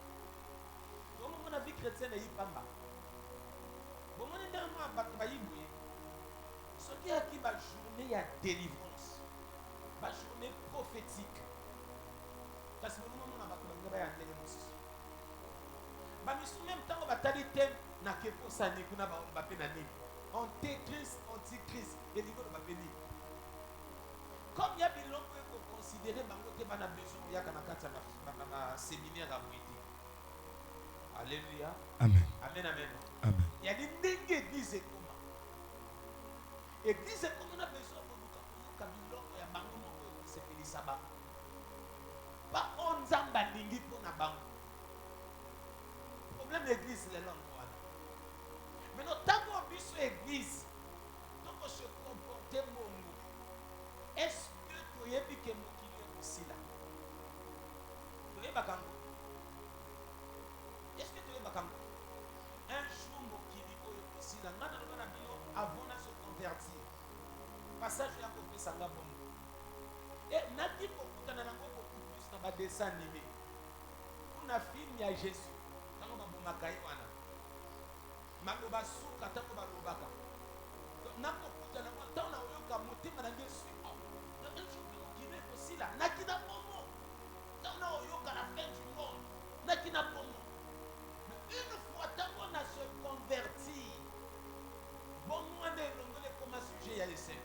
Tokomona vie chrétienne eyi pamba. Bomoni ndenge mwa bato bayiboye. Soki yaki bajournée ya délivrance, bajournée prophétique. Kasi bomona bato balinga baya ndenge mosusu. Bamisu même ntango batali te na kekosani kuna baoloba mpe na nini. Antéchrist, antichrist, elingo loba mpe nini. Comme il y a biloko ekoconsidéré bango te bana besoin koyaka na kati ya séminaire ya boyete. Alléluia. Amen. Amen, amen. Amen. Il y a des ndenge église ekoma. Église ekoma na besoin koluka koyoka biloko ya bango moko ekosepelisa bango. Ba onzamba alingi mpona bango. Problème d'église lelo ngo wana. Maintenant ntango biso église toko se comporter bongo. Est-ce que toyebi ke mokili ekosila? Toyebaka ngo. Est-ce que toyebaka ngo? Un jour mokili oyo ekosila nga naloba na bino avant na se convertir. Passage ya kopesa nga bongo. Et naki kokutana nango beaucoup plus na badessin animé. Kuna film ya Jésus. Tango babomaka ye wana. Maloba suka tango balobaka. Nakokutana nango ntango nayoka motema na nge sui. Nakina pomo. Tango nayoka la fin du monde. Nakina pomo. Mais une fois tango na se convertir. Bon moi de l'ongole comme un sujet ya l'essai.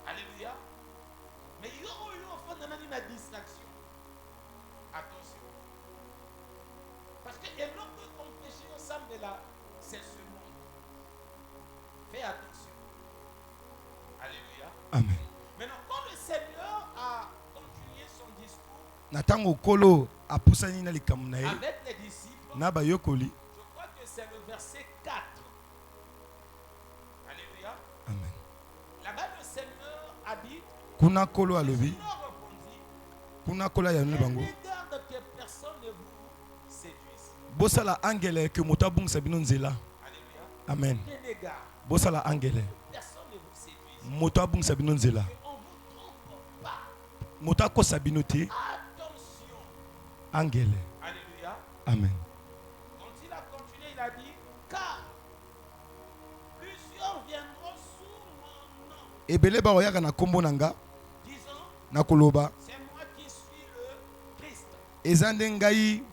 Alléluia. Mais il y a une distraction. Attention. Parce que et l'autre empêché au semble là, c'est ce monde. Fais attention. Alléluia. Amen. Maintenant, quand le Seigneur a continué son discours Na tango kolo apusani na likambo na ye. avec les disciples, Na bayokoli. je crois que c'est le verset 4. Alléluia. Amen. Là-bas, le Seigneur a dit, Kuna kolo le alobi. Seigneur répondit, Kuna kola ya bango. regarde que personne ne vous séduise. Bosala angele que motabung sabino nzela. Alléluia. Amen. Prenez garde. Bosala angele. Personne ne vous séduise. Motabung sabino nzela. On ne vous trompe pas. Motako sabino te. Attention. Angele. Alléluia. Amen. Quand il a continué, il a dit, car plusieurs viendront sous mon nom, Ebele ba oyaka na kombo nanga disant, na koloba. c'est moi qui suis le Christ. Ezande ngai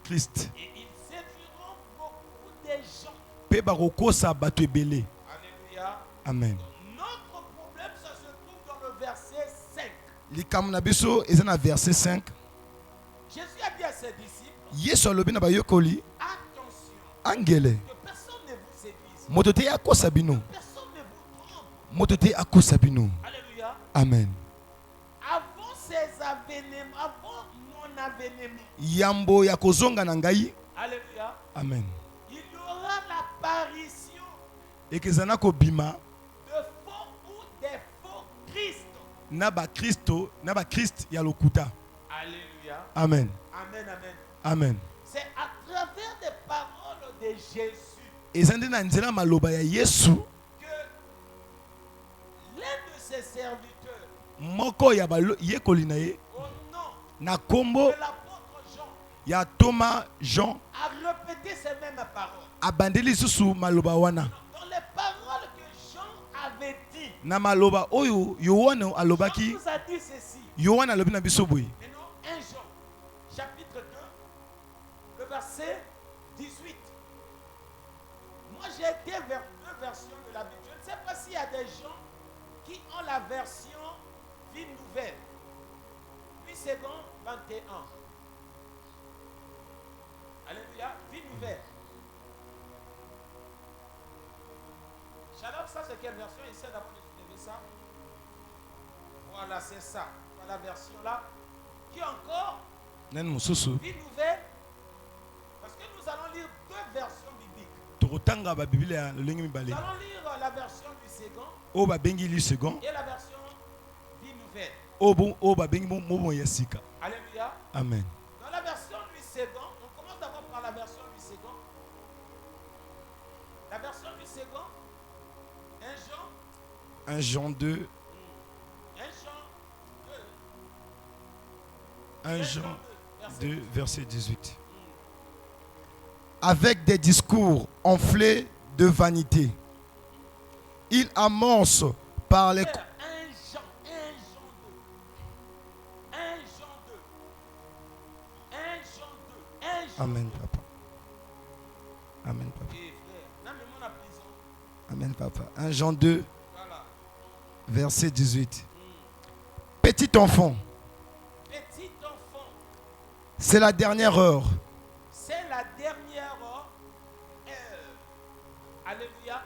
Christ. Et ils séduiront beaucoup de gens. Pe ba kokosa bato ebele. Alléluia. Amen. Notre problème, ça se trouve dans le verset 5. Likam na biso eza na verset 5. Jésus a dit à ses disciples, Yesu alobi na bayokoli attention, angele. que personne ne vous séduise. Moto te akosa bino. Personne ne vous trompe. Moto te akosa bino. Alléluia. Amen. Avant ces avènements, avant mon avènement, Yambo ya kozonga na ngai. alléluia, Amen. il y aura l'apparition Ekezana ko bima de faux ou des faux Christ. na ba Christ ya lokuta. Alléluia. Amen. Amen, amen. Amen. C'est à travers des paroles de Jésus Ezande na nzela maloba ya Yesu que l'un de ses serviteurs, moko ya yekoli na ye au nom na kombo de l'apôtre Jean, ya Thomas Jean a répété ces mêmes paroles. abandeli susu maloba wana. Dans les paroles que Jean avait dit, Na maloba oyo Yohana Jean alobaki. nous a dit ceci. Yohana alobi na biso boye. Maintenant, 1 Jean, chapitre 2, le verset 18. Moi, j'ai été vers deux versions de la Bible. Je ne sais pas s'il y a des gens qui ont la version vie nouvelle. Puis second 21. Alléluia, vie nouvelle. Shalom, ça c'est quelle version? Essaie d'abord de soulever ça. Voilà, c'est ça. Voilà la version là. Qui encore? Nani mususu Vie nouvelle. Parce que nous allons lire deux versions bibliques. tokotanga ba Biblia lolenge Nous mibale. allons lire la version du second O ba bengi li second. et la version vie nouvelle. O ba bengi mo ya sika. Alléluia. Amen. Dans la version du second, on commence d'abord par la version du second. La version du second, 1 Jean, 1 Jean 2. 1 Jean 2. 1 Jean verset 2, verset 18. Avec des discours enflés de vanité, il amorce par les... 1 Jean 2. 1 Jean 2. 1 Jean 2. 1 Jean 2. Amen, papa. Amen, papa. Et frère, non, mais mon prison. Amen, papa. 1 Jean 2, Voilà. verset 18. Petit enfant, Petit enfant, c'est la dernière heure. c'est la dernière heure. Alléluia.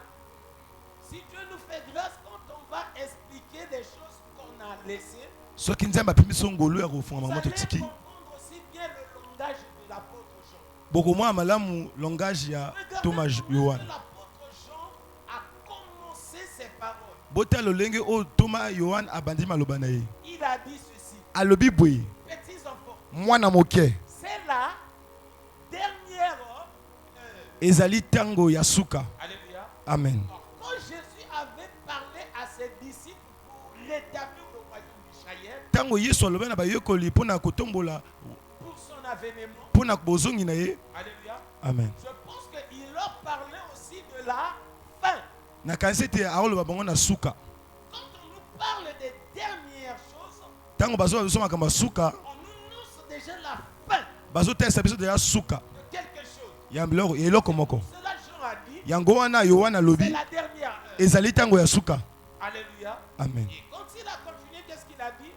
Si Dieu nous fait grâce quand on va expliquer des choses qu'on a laissées, Soki nzambe apimisi ngolu ya kofungama vous mwa allez totiki. comprendre aussi bien le langage de l'apôtre Jean. Bokomwa malamu langage ya Regardez Thomas comment Yohan. l'apôtre Jean a commencé ses paroles. Bota lolenge o Thomas Yohan abandi maloba na ye. Il a dit ceci. Alobi boye, Petits enfants, mwana moke c'est la dernière heure. ezali tango ya suka. Alléluia. Amen. Quand Jésus avait parlé à ses disciples pour rétablir le royaume d'Israël, Tango Yesu alobi na bayokoli mpona kotombola pour son avènement, mpona bozongi na ye. alléluia, Amen. je pense qu'il leur parlait aussi de la fin. Nakanisi ete aoloba bango na suka. Quand on nous parle des dernières choses, Tango bazoba biso makambo ya suka, on nous annonce déjà la fin bazotalisa biso deja suka de quelque chose. ya biloko ya eloko moko. Cela, Jean a dit, Yango wana Yohan c'est alobi la dernière heure. ezali tango ya suka. Alléluia. Amen. Et quand il a continué, qu'est-ce qu'il a dit?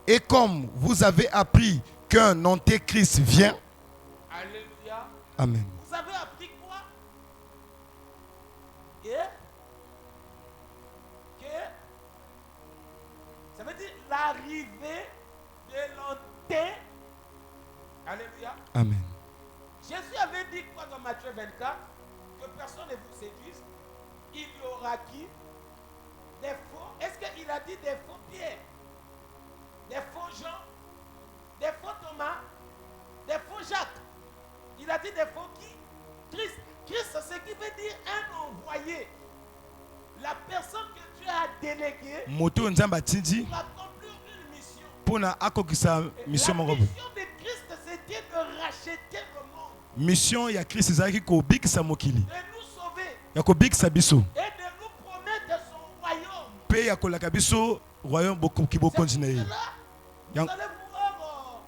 Et comme vous avez appris qu'un antéchrist vient, Alléluia. Amen. Vous avez appris quoi? Que ça veut dire l'arrivée de l'anté. Alléluia. Amen. Jésus avait dit quoi dans Matthieu 24? que personne ne vous séduise, il y aura qui? Des faux. Est-ce qu'il a dit des faux Pierre? Des faux Jean? Des faux Thomas? Des faux Jacques? Il a dit des faux qui? Christ. Christ, ce qui veut dire un envoyé. La personne que Dieu a déléguée moto nzamba tindi pour accomplir une mission. pona akokisa mission La moko. mission de Christ, c'était de racheter le monde, Mission ya Christ ezalaki kobikisa mokili, de nous sauver ya kobikisa biso et de nous promettre son royaume. pe ya kolaka biso royaume bokoki bokonzi na ye. Là, vous Yang- allez voir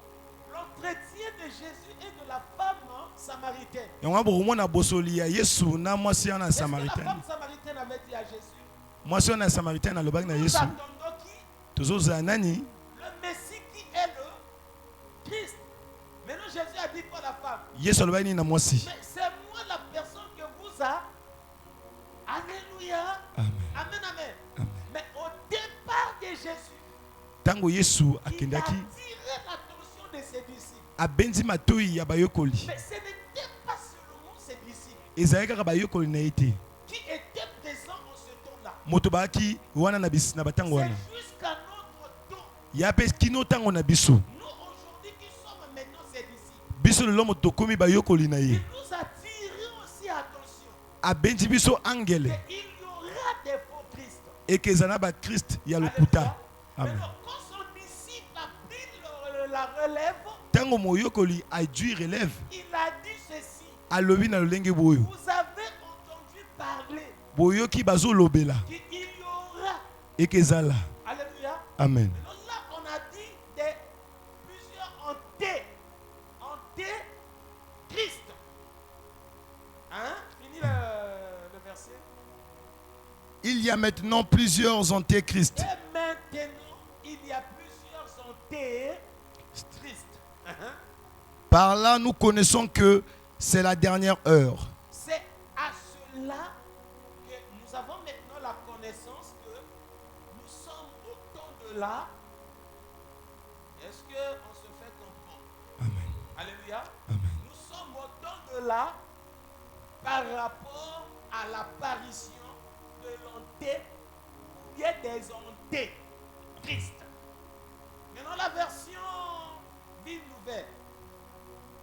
l'entretien de Jésus et de la femme samaritaine. yango bokomona bosoli ya Yesu na mwasi wana ya Est-ce que la Samaritaine. femme samaritaine avait dit à Jésus, Mwasi wana ya Samaritaine alobaki na nous Yesu, attendons qui? tozozala nani? Le Messie qui est le Christ. Maintenant Jésus a dit quoi à la femme? Yesu alobaki nini na mwasi? Mais c'est moi la personne que vous a. Alléluia. Amen. Amen, amen. Amen. Mais au départ de Jésus, Tango Yesu il a akendaki attiré l'attention de ses disciples. abenzi matoi ya bayokoli, Mais ce n'était pas seulement ses disciples ezalaki kaka bayokoli na ye te, qui étaient présents en ce temps-là. moto bayaki wana na batango wana C'est jusqu'à notre temps. ya mpe kino ntango na biso Nous aujourd'hui qui sommes maintenant ses disciples, biso lelo moto tokomi bayokoli na il ye, nous attirons aussi attention abenzi biso angele qu'il y aura des faux Christ. eke ezala na bakrist ya lokuta. Amen. Alors quand son disciple a pris la relève, Ntango moyokoli adui relève il a dit ceci. alobi na lolenge boyo, Vous avez entendu parler boyoki bazolobela qu'il y aura. eke ezala. Alléluia. Amen. Alors là, on a dit plusieurs anté-Christ. Hein? Fini le verset. Il y a maintenant plusieurs antéchrists. Et maintenant, il y a plusieurs anté-Christ. Par là, nous connaissons que c'est la dernière heure. C'est à cela que nous avons maintenant la connaissance que nous sommes au temps de la. Est-ce qu'on se fait comprendre? Amen. Alléluia. Amen. Nous sommes au temps de la par rapport à l'apparition de l'anté ou bien des anté-Christ. Maintenant la version Bible nouvelle.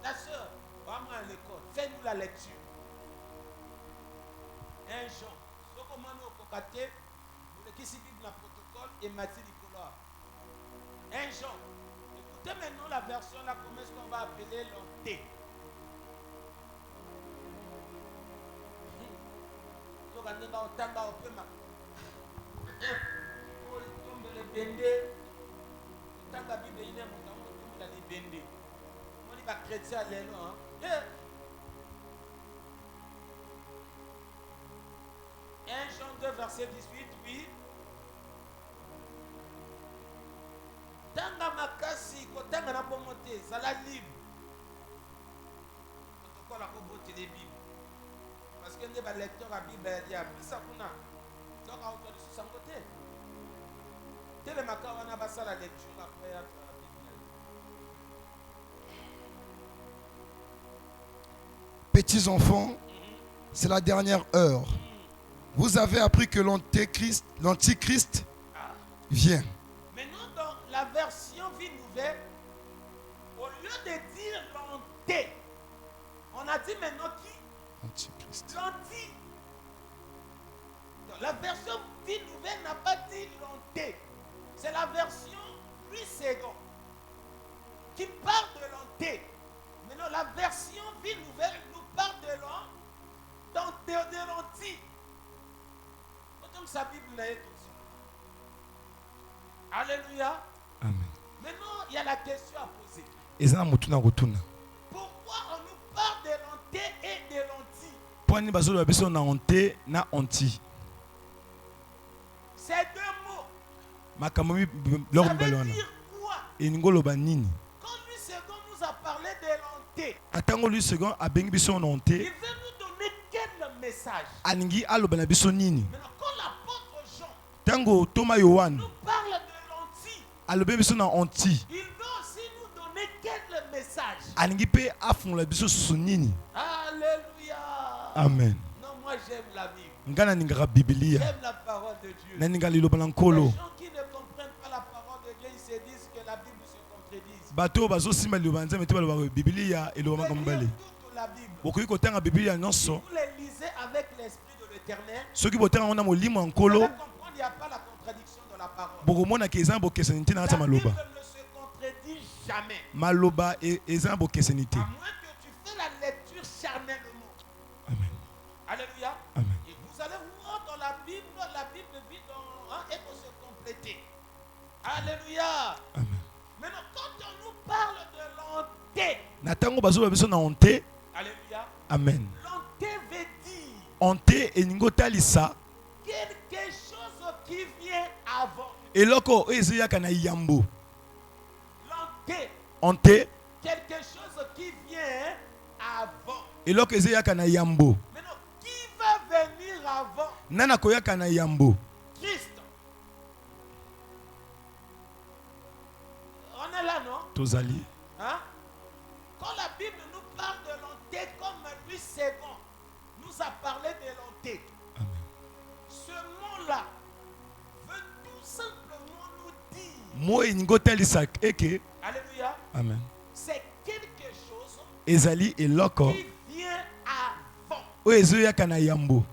La sœur, vraiment à l'école, fais-nous la lecture. Un Jean. Ce comment nous au Kokate, vous qui suivez le protocole et Mathilde Nicolas. Un Jean. Écoutez maintenant la version là, comment est-ce qu'on va appeler l'anté. Chrétien alléluia. 1 Jean 2 verset 18, oui. Tanga makasi kotanga na pomote zala libre. Protocole à boboter les Bibles. Parce que les lecteurs à Bible il y a plus ça kuna. Donc à autour de ce côté. Tele makawana basa la lecture après la Bible. Petits enfants, c'est la dernière heure. Vous avez appris que l'antichrist vient. Maintenant, dans la version vie nouvelle, au lieu de dire l'anté, on a dit maintenant qui? Antichrist. L'anti. La version vie nouvelle n'a pas dit l'anté. C'est la version Louis II qui parle de l'anté. Maintenant, la version vie nouvelle nous parle de l'anti. Comme sa Bible est aussi. Alléluia. Amen. Maintenant, il y a la question à poser. Ezana mutuna rotuna. Pourquoi on nous parle de l'anté et de l'anti? Pwani bazolo biso na anté na anti. Ces deux mots, Makamomi ça lor veut balwana. dire quoi? Eningolo banini. Quand lui second nous a parlé de l'anté, Atango lui second abengi biso na il anté. veut nous donner quel message? Aningi aloba na biso nini. Maintenant, quand l'apôtre Jean Tango Thomas Yohan nous parle de l'anti, alobe biso na anti. il veut aussi nous donner quel message? Aningi pe afunga biso susu nini. Alléluia. Amen. Non, j'aime la Bible. Ngana ningaka Biblia. J'aime la parole de Dieu. Na ninga liloba na Les nkolo. gens qui ne comprennent pas la parole de Dieu, ils se disent que la Bible se contredit. Bato bazosimba liloba nzambe te baloba Biblia eloba Vous maka pouvez lire mobali. toute la Bible. Bokoki kotanga Biblia Si nyonso. vous les lisez avec l'esprit de l'Éternel, Soki botanga ngo na molimo ya vous nkolo, allez comprendre qu'il n'y a pas la contradiction de la parole. bokomona ke eza na bokeseni te na kati La ya Bible maloba. ne se contredit jamais. Maloba eza na bokeseni te. À moins que tu fais la lecture charnellement. Amen. Alléluia. Amen. Et vous allez voir dans la Bible vit dans, et pour se compléter. Alléluia. Amen. Maintenant, quand on nous parle de l'onté, Na tango bazoba biso na honte. alléluia, Amen. l'onté veut dire Honte eningo talisa quelque chose qui vient avant. eloko oyo ezeyaka na yambo. L'onté, Honte quelque chose qui vient avant. eloko ezeyaka na yambo. Maintenant, qui va venir avant? Nana koyaka na yambo. Christ. On est là, non? Tozali. Hein? Quand la Bible nous parle de l'onté, comme Louis II nous a parlé de l'onté, Amen. ce mot-là veut tout simplement nous dire, Mo eningo talisa eke. alléluia, Amen. c'est quelque chose Ezali eloko qui vient avant. oyo ezeyaka na yambo.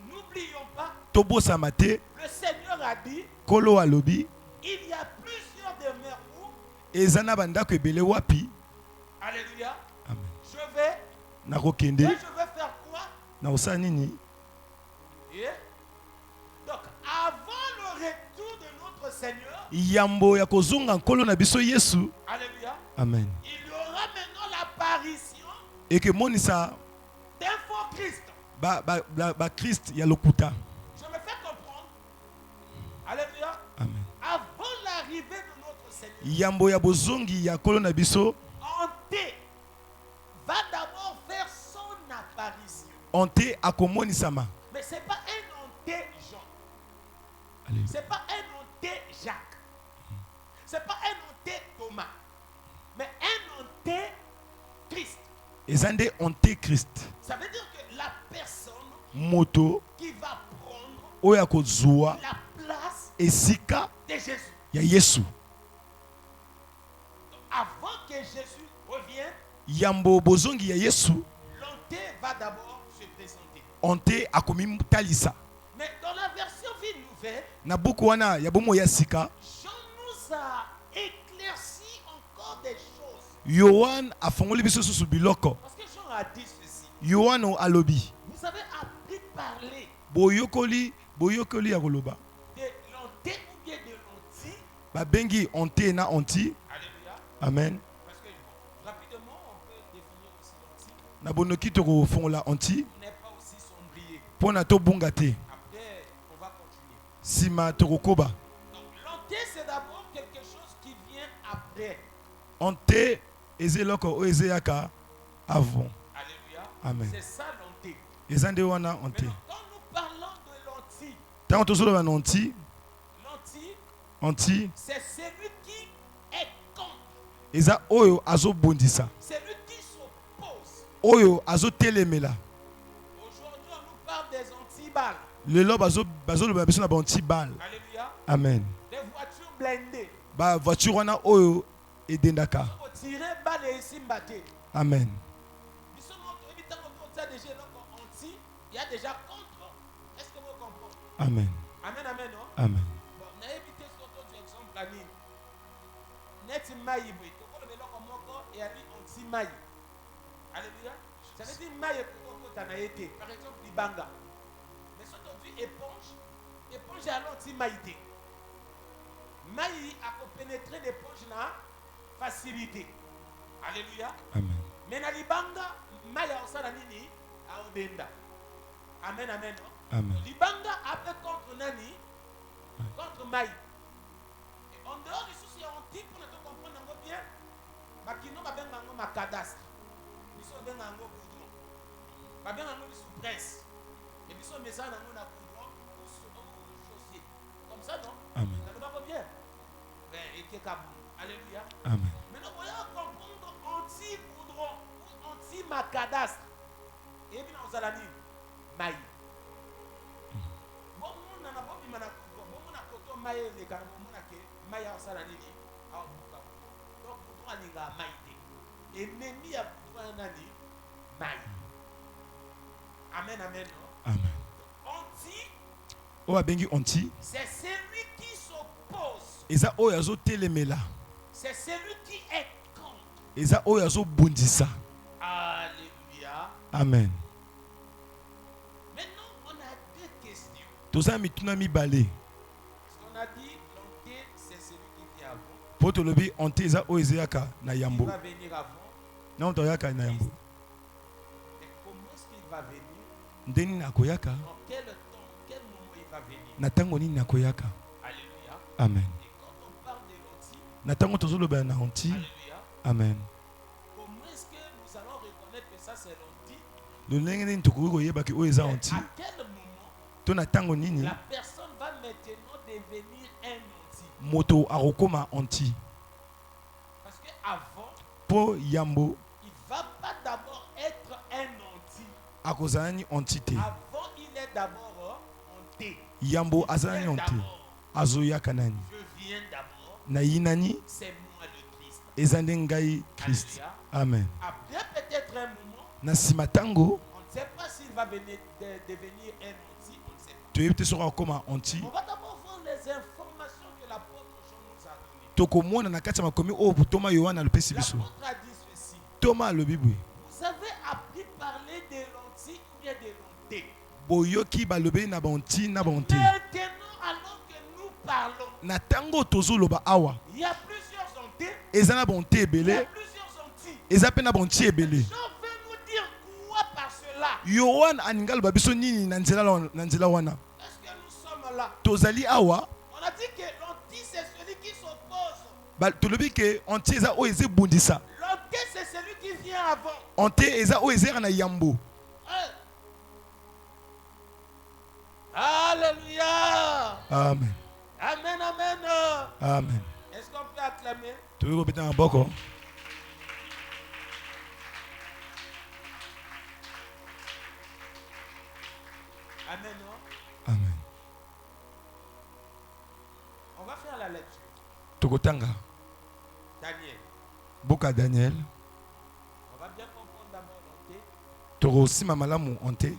N'oublions pas, Tobosama te. le Seigneur a dit, Kolo alobi il y a plusieurs demeures où, eza na bandako ebele wapi. alléluia, Amen. je vais, Nakokende et je vais faire quoi? na osala nini? Et donc, avant le retour de notre Seigneur, Yambo ya kozonga nkolo na biso Yesu. alléluia, Amen. il y aura maintenant l'apparition Eke monisa d'un faux Christ. ba Christ ya lokuta. Je me fais comprendre. Alléluia. Amen. Avant l'arrivée de notre Seigneur, Yambo ya bozongi ya nkolo na biso. Honté va d'abord faire son apparition. Honte akomonisama. Mais ce n'est pas un honté Jean. Alléluia. Ce n'est pas un honté Jacques. Ce n'est pas un honté Thomas. Mais un honté Christ. Eza nde honte Christ. Ça veut dire que la personne Moto qui va prendre oyo akozwa la place esika de Jésus. ya Yesu. Donc, avant que Jésus revienne, Yambo bozongi ya Yesu. l'onté va d'abord se présenter. Honte akomi talisa. Mais dans la version vie nouvelle, Na buku wana ya bomo ya sika. Jean nous a éclairci encore des choses. Yohan afongoli biso susu biloko. Parce que Jean a dit ceci. Yohano alobi. Vous avez appris parler boyokoli ya koloba. de l'onté ou bien de l'onti. Babengi honte na honti. Alléluia. Amen. Parce que bon, rapidement, on peut définir aussi l'onti. Na bonoki toko fongola honti. On n'est pas aussi sombrier. Pona to bunga te. Après, on va continuer. Sima toko koba. Donc, l'onté, c'est d'abord quelque chose qui vient après. Honte ezeloko o ezeyaka avant. Alléluia. Amen. C'est ça l'onté. Ezande wana honte. Maintenant, quand nous parlons de l'onti, Tango tozoloba na honti, l'onti, honti c'est celui qui est contre, eza oyo azobondisa. celui qui s'oppose. Oyo azotelemela. Aujourd'hui, on nous parle des anti-balles. Lelo bazoloba biso na ba honti bal. Alléluia. Amen. Des voitures blindées. Ba voiture wana oyo edendaka. Pour tirer balle et ici mbaté. Amen. Ils sont montrés, ils ont déjà anti, il y a déjà contre. Est-ce que vous comprenez? Amen. Amen, amen, non? Amen. Bon, on a évité ce autre exemple à Nîmes. Net maï, oui. Quand on le comme moko et a dit anti maï. Alléluia. Ça veut dire maï pour qu'on a été. Par exemple, Libanga. Mais si on dit éponge, éponge est à l'anti maïté. Maï a pénétré l'éponge là, facilité. Alléluia. Amen. Mais na Libanga, maï a osala nini a odenda. Amen, amen, non? Amen. Libanga a fait contre nani? Contre maï. Et en dehors du souci, on dit pour ne comprendre bien, Makino va bien ma cadastre. Nous sommes bien en goudron. Va bien en sous presse. Et nous sommes messages dans la goudron ou chaussée. Comme ça, non? Amen. Ça ne va pas bien. Ben, et que alléluia. Amen. Maintenant, voilà comprendre anti-goudron ou anti-macadastre. Et bien, on a dit, maï. Bon, on a pas mis mana bon, on a coton maï les gars, on a que maï en salani. Donc, on a dit maï. Et même il y a un année, maï. Amen, amen. Amen. On dit, O abengi onti. c'est celui qui s'oppose. Eza o yazo telemela. C'est celui qui est contre. Eza o yazo bundisa. Alléluia. Amen. Maintenant, on a deux questions. Toza mituna mibale. Parce qu'on a dit, l'onté, c'est celui qui vient avant. Poto lobi onti eza o ezeyaka na Il yambo. va venir avant. Na to yaka na yambo. Mais comment est-ce qu'il va venir? Ndeni na koyaka. En quel temps, quel moment il va venir? Na tango nini na koyaka. Alléluia. Amen. Et quand on parle de l'onti, Na tango tozo loba na onti. alléluia, Amen. comment est-ce que nous allons reconnaître que ça c'est l'onti? Lo ndenge nini tokoki koyeba ke o eza onti. À quel moment To na tango nini la personne va maintenant devenir un onti? moto akokoma onti. Parce qu'avant, Po yambo il ne va pas d'abord être un onti. akozala ni onti te. Avant, il est d'abord onté. Yambo Il azala ni vient onti. d'abord. Azoyaka nani. Je viens d'abord. Na yinani C'est moi le Christ. eza nde ngai Christ. Alléluia. Amen. Après peut-être un moment, Na nsima tango on ne sait pas s'il va devenir un onti, on ne sait pas. toyebi te soki akokoma onti. On va d'abord voir les informations que l'apôtre Jean nous a données. Tokomona na kati ya makomi oyo Toma Yohana alopesi biso. L'apôtre a dit ceci. Toma alobi boye. Vous avez appris parler de l'onti ou bien de l'onté. Boyoki balobeli na baonti na baonte. Maintenant, alors que nous parlons, Na tango tozoloba awa il y a plusieurs ontés, eza na baonte il y a ebele plusieurs ontis. eza pe na baonti ebele. Jean veut nous dire quoi par cela? Yohana aninga aloba biso nini na nzela wana. Est-ce que nous sommes là? Tozali awa On a dit que l'onti c'est celui qui s'oppose. tolobi ke onti eza oyo ezebundisa. L'onté c'est celui qui vient avant. Onte eza oyo ezeyaka na yambo. Hein? Alléluia. Amen. Amen, amen. Amen. Est-ce qu'on peut acclamer? Toyebi kobeta na boko. Amen. Non? Amen. On va faire la lecture. Tokotanga Daniel. boka Daniel. On va bien comprendre d'abord l'onté. Tokosima malamu onte.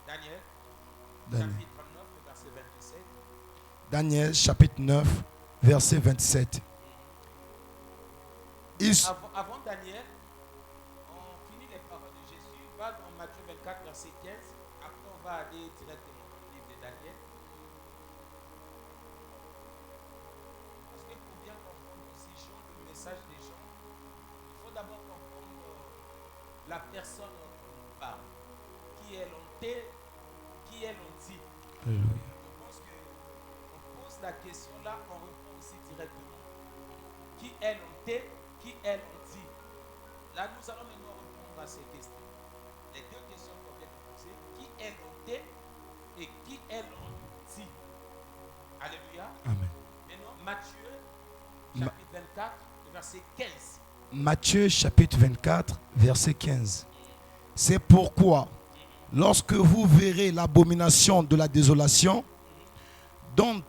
Daniel. Daniel. Chapitre 9, verset 27. Daniel chapitre 9 verset 27. Avant Daniel, on finit les paroles de Jésus. Va dans Matthieu 24, verset 15. Après, on va aller directement dans le livre de Daniel. Parce que pour bien comprendre aussi Jean, le message des gens, il faut d'abord comprendre la personne dont on parle. Qui est l'onté, qui est l'onti. Alléluia. Je pense qu'on pose la question là, on répond aussi directement. Qui est l'onté, qui est l'onti? Là, nous allons maintenant répondre à ces questions. Les deux questions qu'on vient de poser. Qui est l'onté et qui est l'onti? Alléluia. Amen. Maintenant, Matthieu, chapitre 24, verset 15. Matthieu chapitre 24 verset 15. C'est pourquoi lorsque vous verrez l'abomination de la désolation dont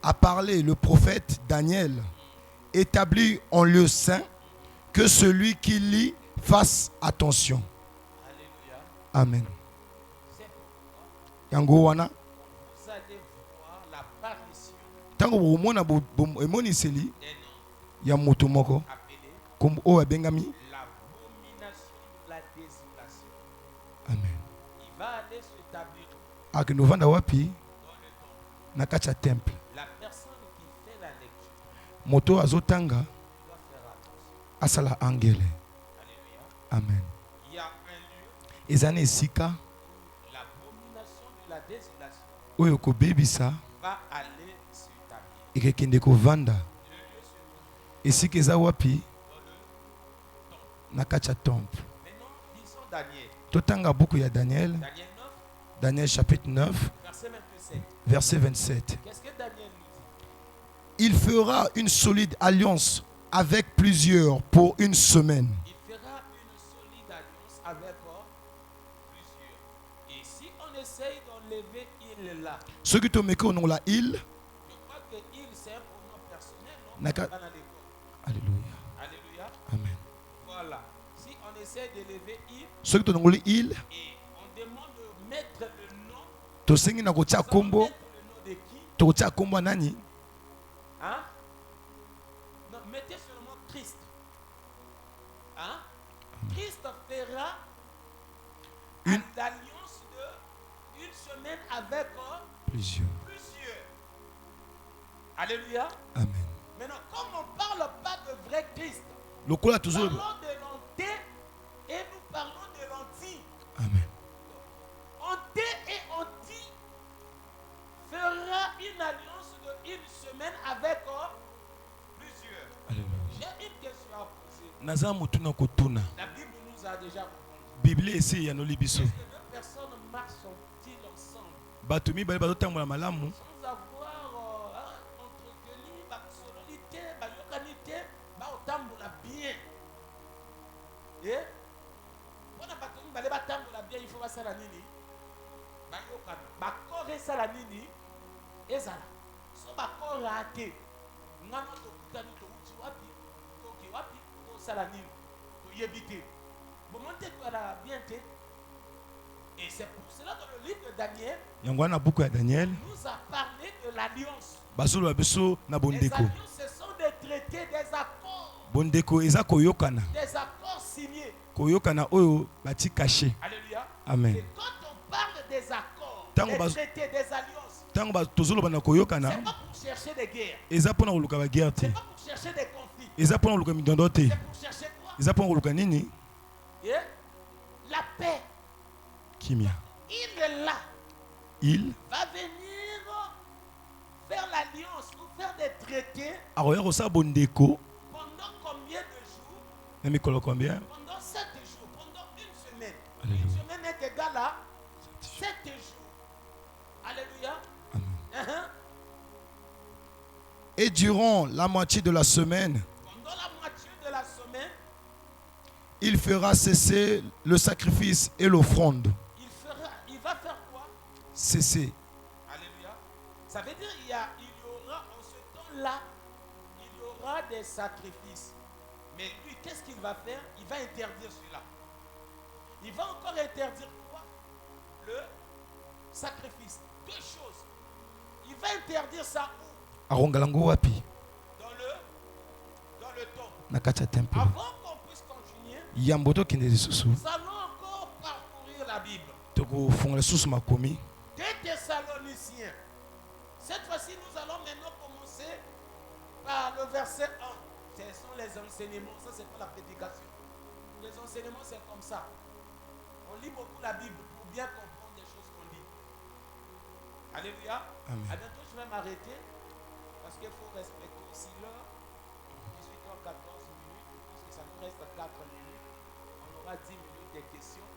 a parlé le prophète Daniel, établi en lieu saint, que celui qui lit fasse attention. Alléluia. Amen. C'est pourquoi Yango wana vous allez voir l'apparition tango bomona emoniseli d'un homme ya moto moko appelé comme oyo abengami. l'abomination de la désolation. Amen. Il va aller s'établir Akende ovanda wapi dans le temple. na kati ya temple. La personne qui fait la lecture Moto azotanga doit faire attention. asala angele. Alléluia. Amen. Il y a un lieu Ezana esika où l'abomination de la désolation oyo kobebisa va aller s'établir. ekekende kovanda. Le lieu se trouve Esika eza wapi dans le temple. na kati ya temple. Maintenant, lisons Daniel. Totanga buku ya Daniel. Daniel 9, Daniel chapitre 9 verset 27. verset 27. Qu'est-ce que Daniel nous dit? Il fera une solide alliance avec plusieurs pour une semaine. Il fera une solide alliance avec plusieurs. Et si on essaye d'enlever il là, Ceux qui te mettent au nom la île. je crois que il c'est un pronom personnel, non? Naka- Dans l'école. Alléluia. Alléluia. Amen. Voilà. Si on essaie d'élever il Ceux qui te nom la île. et on demande de mettre le nom, To sengi na kotia nous allons kombo. mettre le nom de qui? To kotia kombo nani. Hein? Non, mettez seulement Christ. Hein? Christ fera l'alliance de une semaine avec Plusieurs. plusieurs. Alléluia. Amen. Maintenant, comme on ne parle pas de vrai Christ, Lokola nous toujours. parlons de l'onté et nous parlons de l'anti. Amen. Onté et anti fera une alliance de une semaine avec plusieurs. Alléluia. J'ai une question à poser. Naza mutuna kotuna. La Bible nous a déjà répondu. Bible esi ya no libiso. Est-ce que deux personnes marchent-ils ensemble Batumi bali bazotambola malamu. sans avoir entretenu la solidité, la yokanité, la bien? Et pour la batumi, la bien, il faut voir ça la nini. Bakore ça la nini. Ezala. So bakore ate. Ngano to kutani to uchi wapi. To ki wapi. To sala nini. To yebite. Bon, monte to la bien te. Et c'est pour cela que le livre de Daniel Yangwana buku ya Daniel. nous a parlé de l'alliance. Basolo babiso na Les bondeko. alliances, ce sont des traités, des accords. Bondeko eza koyokana. Des accords signés. Koyokana oyo bati caché. Alléluia. Amen. Et quand on parle des accords, Tango des bas- traités, des alliances, Tango ba tozolo bana koyokana. c'est pas pour chercher des guerres. Eza pona koluka ba guerre te. C'est pas pour chercher des conflits. Eza pona koluka midondo te. C'est pour chercher quoi? Eza pona koluka nini? Et la paix. Kimia. Il est là. Il Va venir faire l'alliance ou faire des traités aroya kosa bondeko pendant combien de jours? na mikolo combien? Pendant 7 jours, pendant une semaine. Alléluia. Une semaine est égale à 7 jours. Alléluia. Uh-huh. Et durant la moitié de la semaine, Pendant la moitié de la semaine, il fera cesser le sacrifice et l'offrande. il va faire quoi? Cesser. Alléluia. Ça veut dire il y aura en ce temps-là, il y aura des sacrifices. Mais lui, qu'est-ce qu'il va faire? Il va interdire cela. Il va encore interdire quoi? Le sacrifice. Deux choses. Il va interdire ça où? Arongalango wapi? Dans le temple. Na kati ya temple. Avant qu'on puisse continuer, Yamboto kende lisusu. nous allons encore parcourir la Bible. Toko fonga lisusu makomi. 2 Thessaloniciens. Cette fois-ci, nous allons maintenant commencer par le verset 1. Ce sont les enseignements. Ça, c'est pas la prédication. Les enseignements, c'est comme ça. On lit beaucoup la Bible pour bien comprendre les choses qu'on lit. Alléluia. Amen. À bientôt, je vais m'arrêter parce qu'il faut respecter aussi l'heure. 18h14 minutes. Je pense que ça nous reste 4 minutes. On aura 10 minutes de questions.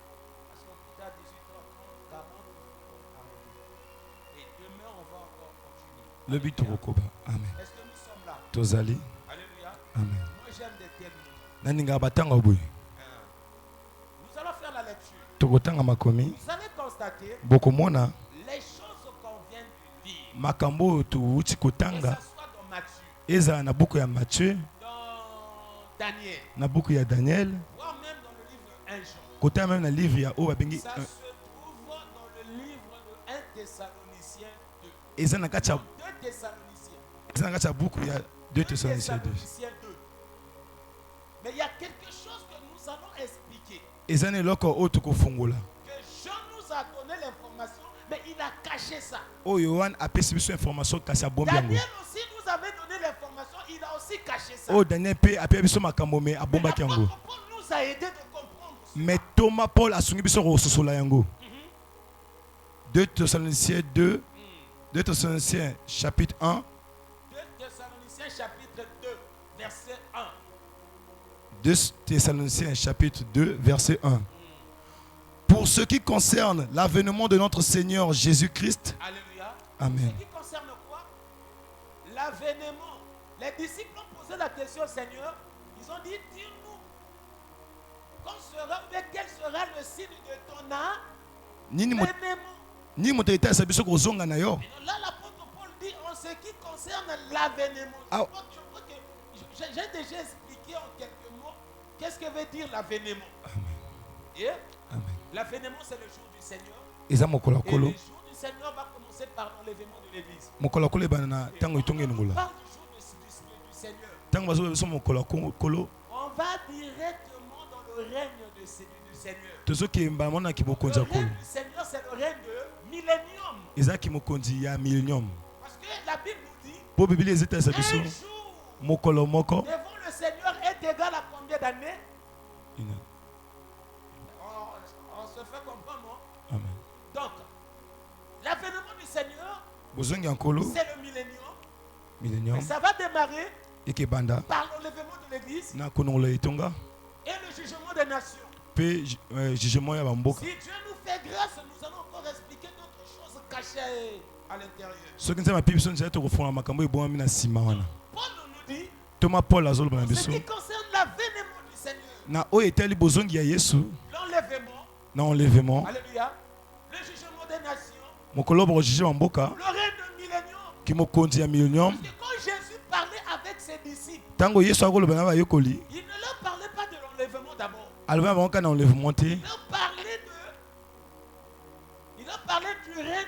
Parce qu'on quitte à 18h30, 40, on va arrêter. Et demain, on va encore continuer. Le but Alléluia. rokoba. Amen. Est-ce que nous sommes là? Tozali. Alléluia. Amen. Moi, j'aime des termes. Naninga batanga boy. Nous allons faire la lecture. Tokotanga makomi. Vous allez constater Bokomona les choses qu'on vient de lire. makambo tuuti Que kotanga. ce soit dans Matthieu, Eza na buku ya Matthieu, dans Daniel, na buku ya Daniel, voire même dans le livre de 1 Jean. kota même na livre ya o babengi Ça se trouve dans le livre de 1 Thessaloniciens 2. eza na kati ya 2 Thessaloniciens. eza na kati ya buku ya 2 Thessaloniciens 2. Thessaloniciens 2. Mais il y a quelque chose que nous allons expliquer. Eza na eloko oyo tokofungola. Que Jean nous a donné l'information, mais il a caché ça. Oyo Yohane apesi biso information kasi abombi yango. Daniel aussi nous avait donné l'information, il a aussi caché ça. Oyo Daniel pe apesi biso makambo me abombaki yango. L'apôtre Paul nous a aidé de comprendre ça. Mais Thomas Paul asungi biso kososola yango. 2 Thessaloniciens 2, 2 Thessaloniciens chapitre 1, 2 Thessaloniciens chapitre 2, verset 1. 2 Thessaloniciens chapitre 2 verset 1. Pour ce qui concerne l'avènement de notre Seigneur Jésus-Christ, Alléluia. Amen. Ce qui concerne quoi? L'avènement. Les disciples ont posé la question au Seigneur. Ils ont dit, dis-nous, quel sera le signe de ton Nini mo avènement? ni moto etasa biso kozonga na yo. Là, l'apôtre Paul dit en ce qui concerne l'avènement. Ah. Je crois que j'ai déjà expliqué en quelques mots qu'est-ce que veut dire l'avènement. Yeah? Amen. L'avènement, c'est le jour du Seigneur. Eza mokolo Et le kolo. jour du Seigneur va commencer par l'enlèvement de l'église. Mokolo kolo bana na Et tango quand itonge on ngola. parle du jour du Seigneur, Tango bazo biso mokolo kolo. on va directement dans le règne du Seigneur. Tozo ki mba mona ki Le bokonza règne kolo. du Seigneur, c'est le règne de millénium. Eza ki mokonzi ya millennium. Parce que la Bible nous dit, Po bibili ezeta un biso jour mokolo moko. devant le Seigneur est égal à combien d'années? On se fait comprendre, non? Amen. Donc, l'avènement du Seigneur, Bozongi ankolo c'est le millénium. millennium Et ça va démarrer eke banda par l'enlèvement de l'église na konongola etonga et le jugement des nations. pe jugement ya bamboka. Si Dieu nous fait grâce, nous allons encore expliquer d'autres choses cachées à l'intérieur. Soki nzambe api biso nzela tokofungola makambo ebongami na nsima wana. Paul nous dit, Toma Paul azoloba na ce biso qui concerne l'avènement du Seigneur, na oyo etali bozongi ya Yesu l'enlèvement, na enlèvement alléluia, le jugement des nations, mokolo bakojuge bamboka le règne de millénium. ki mokonzi ya millennium. Parce que quand Jésus parlait avec ses disciples, Tango Yesu akoloba na bayekoli il ne leur parlait pas de l'enlèvement d'abord. aloba na bango kaka na enlèvement te. Il leur parlait du règne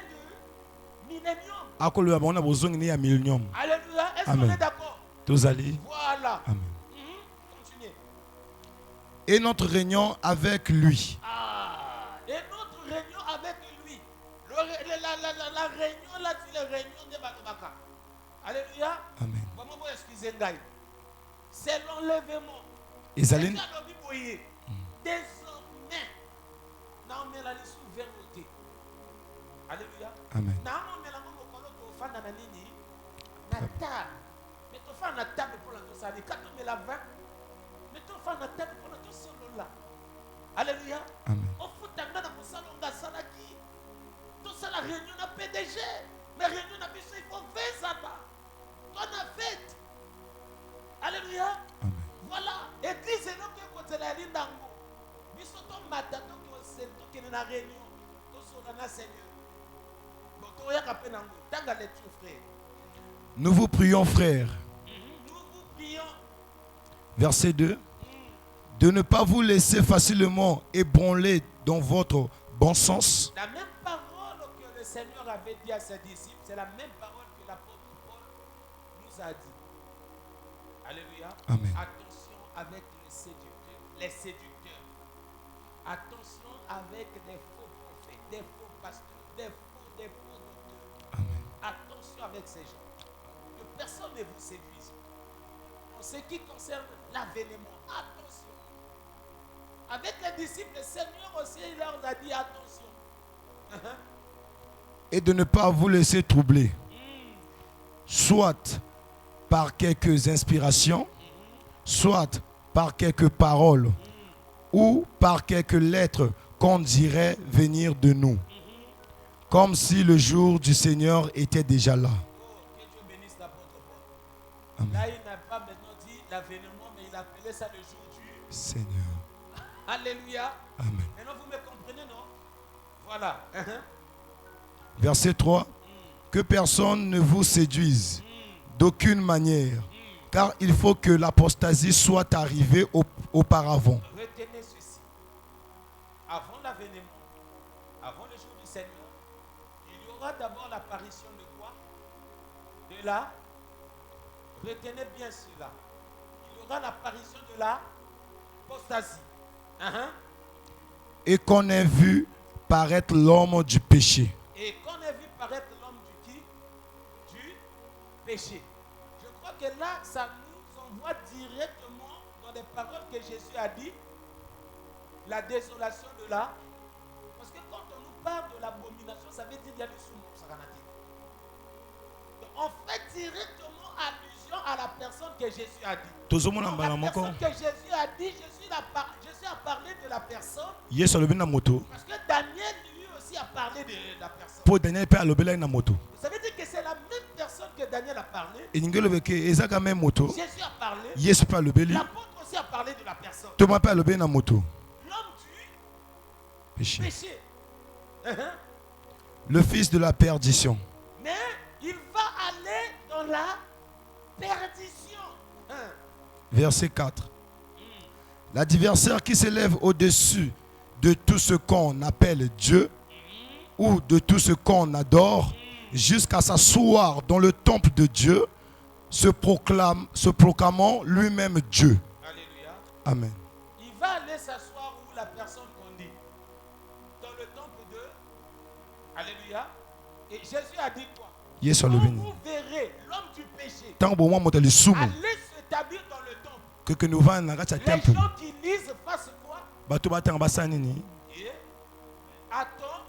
de millénium. Akoloba bango na bozongi ne ya millennium. Alléluia. Est-ce qu'on Amen. est d'accord? Tozali. Voilà. Amen. Continuez. Et notre réunion avec lui. Et notre réunion avec lui. La réunion là, c'est la réunion de Batobaka. Alléluia. Amen. Comment vous excusez Ngaï? C'est l'enlèvement. Ezali Désormais, non mais la liste ouverte. Alléluia. Amen. Non mais la maman kolo to fanda na nini? Na table. Mais to fanda na table pour la to sali. Quand on met la vin, mais to fanda na table pour la to solo là. Alléluia. Amen. Au fout tanga na musalo nga sala ki. To sala réunion na PDG. Mais réunion na biso il faut 20 ans. Toi na fête. Alléluia. Amen. Voilà, église est là que côté la ligne d'ango. Biso to mata to ko sel to kene na réunion. To sona na Seigneur. Bon to ya kapé nango. Tanga lecture frère. Nous vous prions, frères, Nous vous prions verset 2, de ne pas vous laisser facilement ébranler dans votre bon sens, la même parole que le Seigneur avait dit à ses disciples, c'est la même parole que l'apôtre Paul nous a dit. Alléluia. Amen. Attention avec les séducteurs. Attention avec des faux prophètes, des faux pasteurs, des faux docteurs. Amen. Attention avec ces gens. Que personne ne vous séduise. En ce qui concerne l'avènement, attention. Avec les disciples, le Seigneur aussi, il leur a dit attention. et de ne pas vous laisser troubler, soit par quelques inspirations, soit par quelques paroles, ou par quelques lettres qu'on dirait venir de nous, comme si le jour du Seigneur était déjà là. Oh, que Dieu bénisse l'apôtre Paul. Amen. Là, il n'a pas maintenant dit l'avènement, mais il appelait ça le jour du. Seigneur. Alléluia. Amen. Maintenant, vous me comprenez, non? Voilà. Verset 3. Que personne ne vous séduise d'aucune manière, car il faut que l'apostasie soit arrivée auparavant. Retenez ceci. Avant l'avènement, avant le jour du Seigneur, il y aura d'abord l'apparition de quoi? De la. Retenez bien cela. Il y aura l'apparition de la apostasie. Et qu'on ait vu paraître l'homme du péché. Et qu'on ait vu paraître l'homme du qui? Du péché. Je crois que là, ça nous envoie directement dans les paroles que Jésus a dit, la désolation de la. Parce que quand on nous parle de l'abomination, ça veut dire qu'il y a le sumo sakanati. Donc on fait directement allusion à la personne que Jésus a dit. Donc, la personne que Jésus a dit, Jésus a parlé de la personne. Parce que Daniel lui aussi a parlé de la personne. Pour Daniel peut alobela na moto. Ça veut dire que c'est la même personne que Daniel a parlé. Et ngelo ke ezaka même moto. Jésus a parlé. Yesu peut alobeli. L'apôtre aussi a parlé de la personne. Thomas peut alobela na moto. Péché. péché. Hein? Le fils de la perdition. Mais il va aller dans la perdition. Hein? Verset 4. L'adversaire qui s'élève au-dessus de tout ce qu'on appelle Dieu ou de tout ce qu'on adore jusqu'à s'asseoir dans le temple de Dieu, se proclamant lui-même Dieu. Alléluia. Amen. Il va aller s'asseoir où la personne qu'on dit. Dans le temple de... Alléluia. Et Jésus a dit quoi? Yes, Quand hallelujah. vous verrez l'homme du péché Tant que moi monte le soum aller s'établir dans le temple, que nous va dans la les temple. gens qui lisent fassent quoi? Bato ba tanga basani ni Et attends.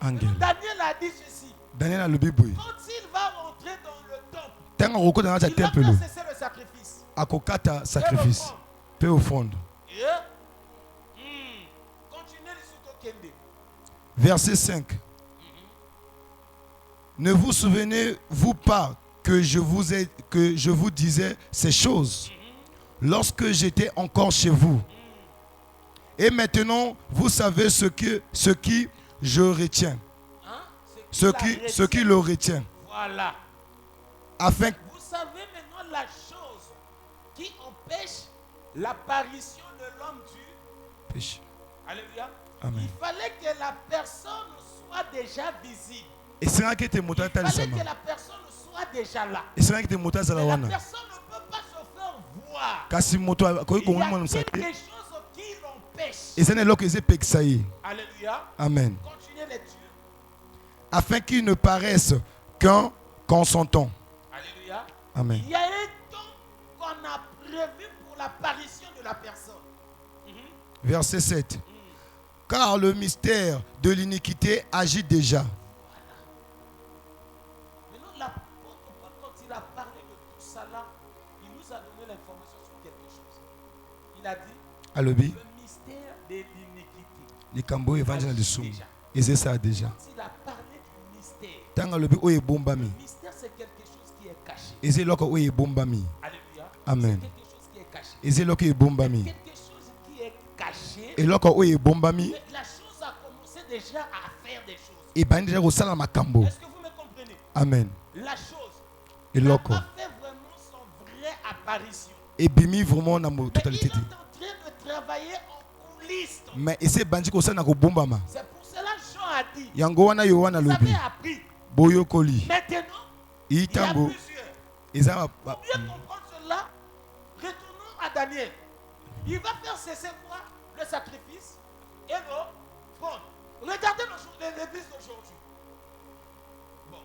angel. Daniel a dit ceci. Daniel a le biboui. Quand il va rentrer dans le temple, Tanga roko dans la il va temple. faire cesser le sacrifice. Akokata sacrifice. Peu au fond. Et continuez les Kende. Verset 5. Ne vous souvenez-vous pas que je vous disais ces choses lorsque j'étais encore chez vous? Et maintenant, vous savez ce qui je retiens. Hein? Ce qui le retient. Voilà. Afin Vous savez maintenant la chose qui empêche l'apparition de l'homme du péché. Alléluia. Amen. Il fallait que la personne soit déjà visible. Et c'est là que tu es monté à Il fallait Talisama. que la personne soit déjà là. Et c'est là que tu es monté à Mais la Zalawana. personne ne peut pas se faire voir. Kasi moto ko Il y a ko quelque chose qui l'empêche. et c'est là que c'est pexaï. Alléluia. Amen. Continuez lecture. Afin qu'il ne paraisse qu'en son temps. Alléluia. Amen. Il y a un temps qu'on a prévu pour l'apparition de la personne. Verset 7. Car le mystère de l'iniquité agit déjà. Maintenant, l'apôtre Paul, quand il a parlé de tout ça là, il nous a donné l'information sur quelque chose. Il a dit Alobi, le mystère de l'iniquité. les cambo évangile de soum. Et c'est ça déjà. Quand il a parlé du mystère, Tant alobi oye bombami. le mystère c'est quelque chose qui est caché. Et c'est là que oye bombami. Alléluia. Amen. C'est quelque chose qui est caché. Et c'est là que bombami. Quelque chose qui est caché. Et là que oye bombami. Mais la chose a commencé déjà à faire des choses. Et ben déjà au sala makambo. Est-ce que vous me comprenez? Amen. La chose Et n'a là pas fait vraiment son vraie apparition. et bimi vraiment dans Mais totalité. il est en train de travailler en coulisses. Mais et c'est bandi ko sana ko bombama. C'est pour cela que Jean a dit, Yango wana yo wana vous lobi. avez appris. Boyo koli. Maintenant, il y a Itango. plusieurs. Eza Pour bien comprendre cela, retournons à Daniel. Il va faire cesser quoi? Le sacrifice et l'offrande. Regardez l'église d'aujourd'hui. Bon,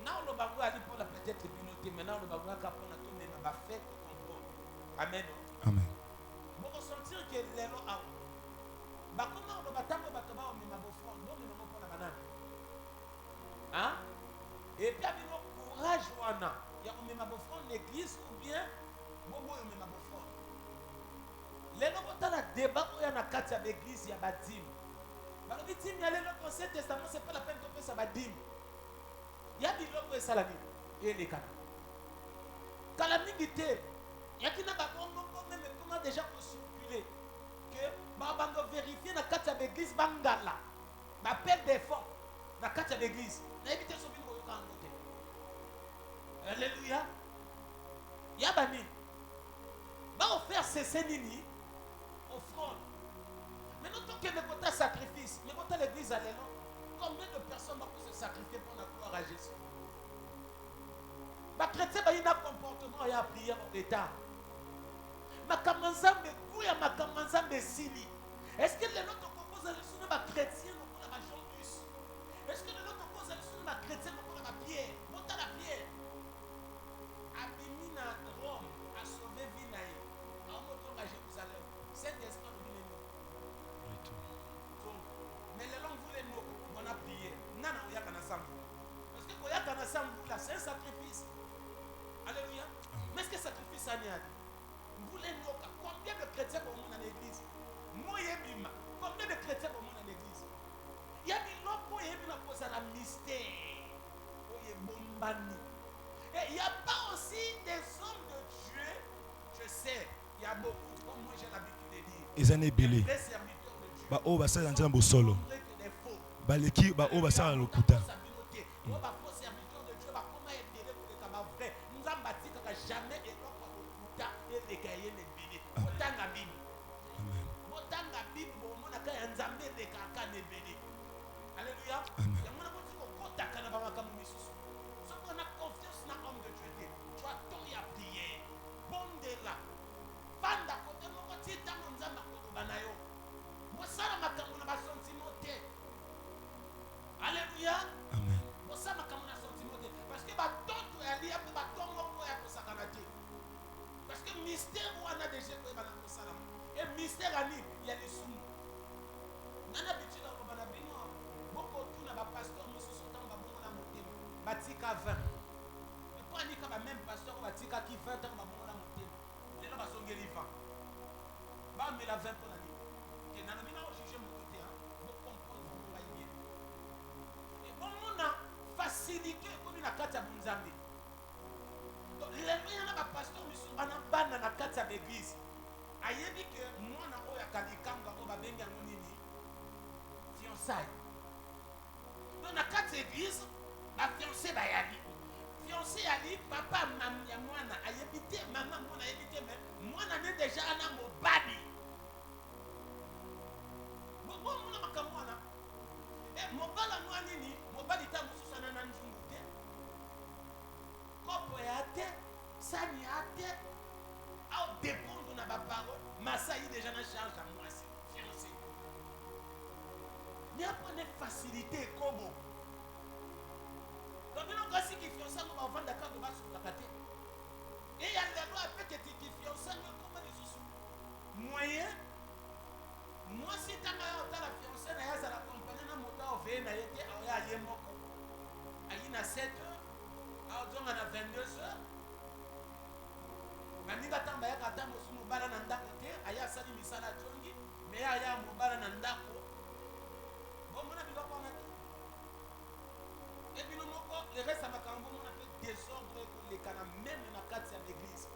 now le bagou a dit pour la peut-être communauté, maintenant le bagou a capté on a tout même va faire comprendre. Amen. Amen. Vous ressentir que les lois a bakoma on va tango batoma on m'a offrande, non mais non pour la banane. Hein? Et puis avec le courage wana, il y a on m'a offrande l'église ou bien bobo on m'a offrande. Les lois dans la débat où il y a na kati ya l'église ya badim. Balobi tim ya le Ancien Testament c'est pas la peine de faire ça badim. Il y a des lois où ça la vie et les cas. Calamité. Il y a qui n'a pas même comment déjà pour circuler que va vérifier dans la carte de l'église bangala va perdre des fonds dans la carte de l'église na éviter ce que vous avez. Alléluia. Il y a bani va faire cesser nini offrande. Maintenant tant que le côté sacrifice le côté l'église à l'élan combien de personnes vont se sacrifier pour la gloire à Jésus? Les chrétiens ont un comportement et une prière en retard. Makamanzambe kuya makamanzambe sili. Est-ce que les autres composent les sous de chrétiens pour la Jean-Luc? Est-ce que les autres composent les sous de chrétiens pour la Pierre? Monta la Pierre. Abimina Rome a sauvé Vinaï. En montant à Jérusalem. Saint-Esprit voulait nous. Mais les langues voulaient nous. On a prié. Nana ou yakana sambu. Parce que quand yakana sambu là c'est un sacrifice. Alléluia. Mais est-ce que sacrifice a dit? Combien de chrétiens pour moi dans l'église? Combien de chrétiens pour moi dans l'église? Il y a des gens qui ont un mystère. Et il n'y a pas aussi des hommes de Dieu. Je sais, il y a beaucoup, comme moi j'ai l'habitude de dire. Ils en est belé. Des serviteurs de Dieu. ba o ba sala nzela bosolo montrer que des faux. baleki ba o ba sala lokuta Serviteur de Dieu, comment aider pour les vrai. Nous avons bâti que jamais et non pas lokuta et les cahiers les bénis. Autant la Bible. Autant la Bible, on a qu'à enzambe les caca les bénis. Alléluia. Et on a dit qu'on compte à Canada comme Missus. Ce qu'on a confiance dans l'homme de Dieu. Tu as tout y a prié. Bon de là. Vanda côté mon côté dans mon zamba côté banayo. Moi ça la makambo na ba sentiment te. Alléluia. Amen. Moi ça makambo na sentiment te. Parce que ba tonto ya lia pe ba tongo ko ya ko sakana te. Parce que mystère ou ana déjà ko bana ko sala. Et mystère ani il y a les sous. Nana bitu na ko bana bino. Boko tu na ba pasteur musu sotan ba bongo na motema. Batika 20. Et pour ani ka ba même pasteur batika ki 20 ans ba bongo na motema. Les gens sont guéris. Bah, mais la 20 pour la vie. Et n'a pas jugé mon côté. Vous comprenez, vous voyez. Et bon, on a facilité comme la carte à Bunzambi. Donc, les gens n'a pas pasteur, mais on a ban dans la carte à l'église. Aïe, dit que moi, on a eu à Kalikanga, on va bien gagner fiançailles. Dans la carte d'église, la fiancée va y aller. Fiancé ali papa maman ya mwana ayebite maman mwana ayebite mais mwana ne déjà ana mobali bobo mwana makamwana mobala mwana nini mobali ta mususu na nzungu te kopo ya te sani ya te au dépendre na ba parole massa yi déjà na charge à moi c'est fiancé n'y a pas de facilité comme donc nous avons qui fiancé nous avons d'accord de battre sur la côté et il y a les lois peut-être qui fiancé nous comment les sous moyen moi si tu as la fiancée na ya la compagnie na moto au ve na yete au ya yemoko ayi na 7 heures au donc na 22 heures maninga tamba ya kata mosu mobala na ndako te aya sali misala tongi mais aya mobala na ndako bon mona biloko na et puis nous le reste à Makambo, on a fait désordre pour les canaux, même dans la carte de l'église.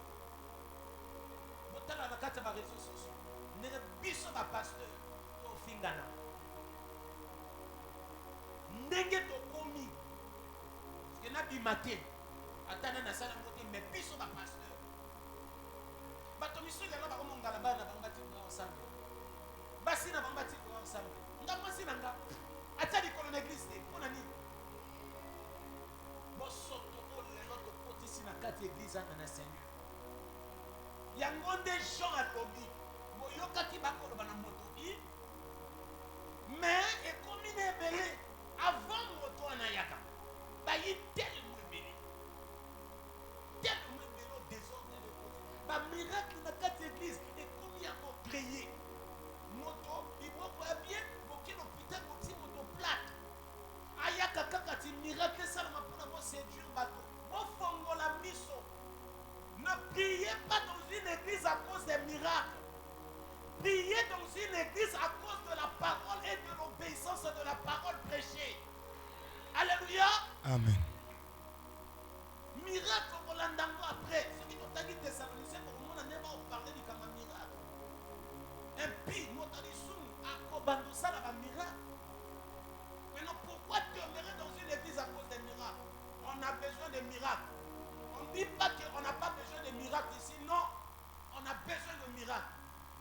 Dans la carte de la réseau social, nous avons biso ma pasteur au Fingana. Ndenge to komi. Parce que n'a bimaté. Attendez na sala côté mais biso ma pasteur. Bato miso ya ba ko ngala ba na ba ngati ko ensemble. Basi na ba ngati ko ensemble. Ngama sinanga. Atali ko l'église on a ni église na Seigneur. Il y a des gens à lobby. Boyoka ki bakolo bana motobi. Mais et comme il est belé avant moto anayaka. Ba yi tellement belé. Tellement belé au désordre de côté. Ba miracle na quatre église et comme il y a créé moto, il va bien boki l'hôpital boki moto plate. Ayaka kaka ti miracle ça na pour avoir séduire bateau. Ne priez pas dans une église à cause des miracles. Priez dans une église à cause de la parole et de l'obéissance de la parole prêchée. Alléluia. Amen. Miracle pour l'andango après. Ce qui nous a dit Thessaloniciens, pour le monde n'a pas parlé du comme un miracle. Et puis, nous avons dit à Kobando ça là miracle. Maintenant, pourquoi demeurer dans une église à cause des miracles? On a besoin de miracles. On ne dit pas qu'on n'a pas besoin de miracles ici. Non, on a besoin de miracles.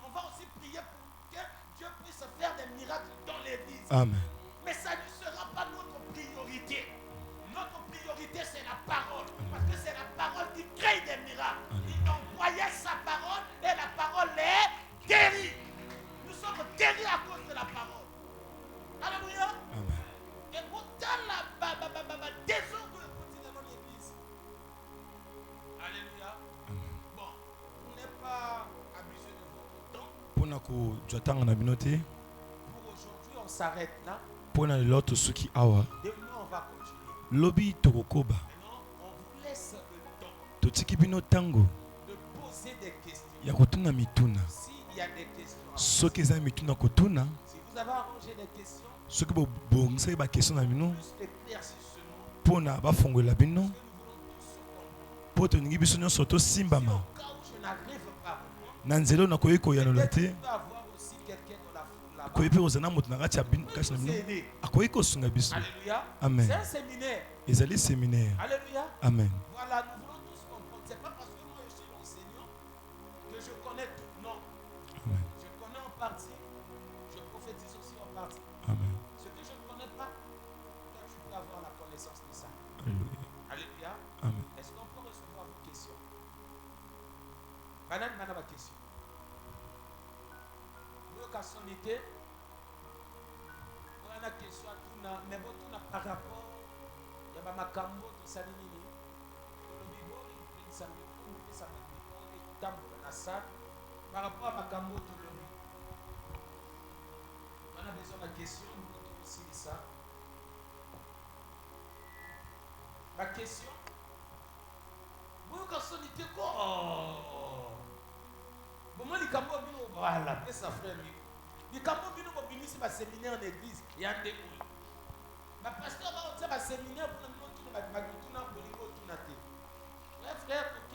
On va aussi prier pour que Dieu puisse faire des miracles dans l'église. Amen. Mais ça ne sera pas notre priorité. Notre priorité, c'est la parole. Parce que c'est la parole qui crée des miracles. Il envoyait sa parole et la parole les guérit. Nous sommes guéris à cause de la parole. Alléluia. Amen. Et pourtant, la désordre de continuer dans l'église. Alléluia. Bon, on n'est pas abusé de votre temps. Pour aujourd'hui, on s'arrête là. Pour l'autre ceux qui awa. Demain, on va continuer. Lobby tokokoba. Maintenant, on vous laisse le temps Totiki bino tango. de poser des questions. Ya kotuna mituna. S'il y a des questions. Soki za mituna kotuna. Si vous avez arrangé des questions, Soki bo bongisa ba question na bino. plus d'éclaircissement. Pona ba fongola bino. Que nous voulons tous se comprendre. Po toningi biso nyonso to Si simbama. au cas où je n'arrive pas, Na nzelo na koyiko ya peut-être nolate. qu'il peut avoir aussi quelqu'un dans la foule là-bas. akoyi pe ozana moto na kati ya bino kati na bino akoyi kosunga biso. Alléluia. Amen. C'est un séminaire. Ezali séminaire. Alléluia. Amen. Voilà, nous voulons tous comprendre. C'est pas parce que moi je suis l'enseignant que je connais tout. Non. Amen. Je connais en partie. Je prophétise aussi en partie. Amen. Ce que je ne connais pas, toi tu peux avoir la connaissance de ça. Alléluia. Alléluia. Amen. Est-ce qu'on peut recevoir vos questions? Madame, ma question. Vous avez sonité. Vous avez une question à tout, mais vous avez par rapport. Il y a ma cambo, tout ça, le bibo, il ça par rapport à ma cambo, tout le monde. On a besoin de la question, nous pouvons aussi dire ça. Ma question. Vous avez sonité quoi? Comment les cambo, voilà, c'est ça, frère. Les cambo, ils sont un séminaire en église, il y a des mouilles. Mais parce que va faire un séminaire pour nous tout na bolingo tout na té. Frère, OK.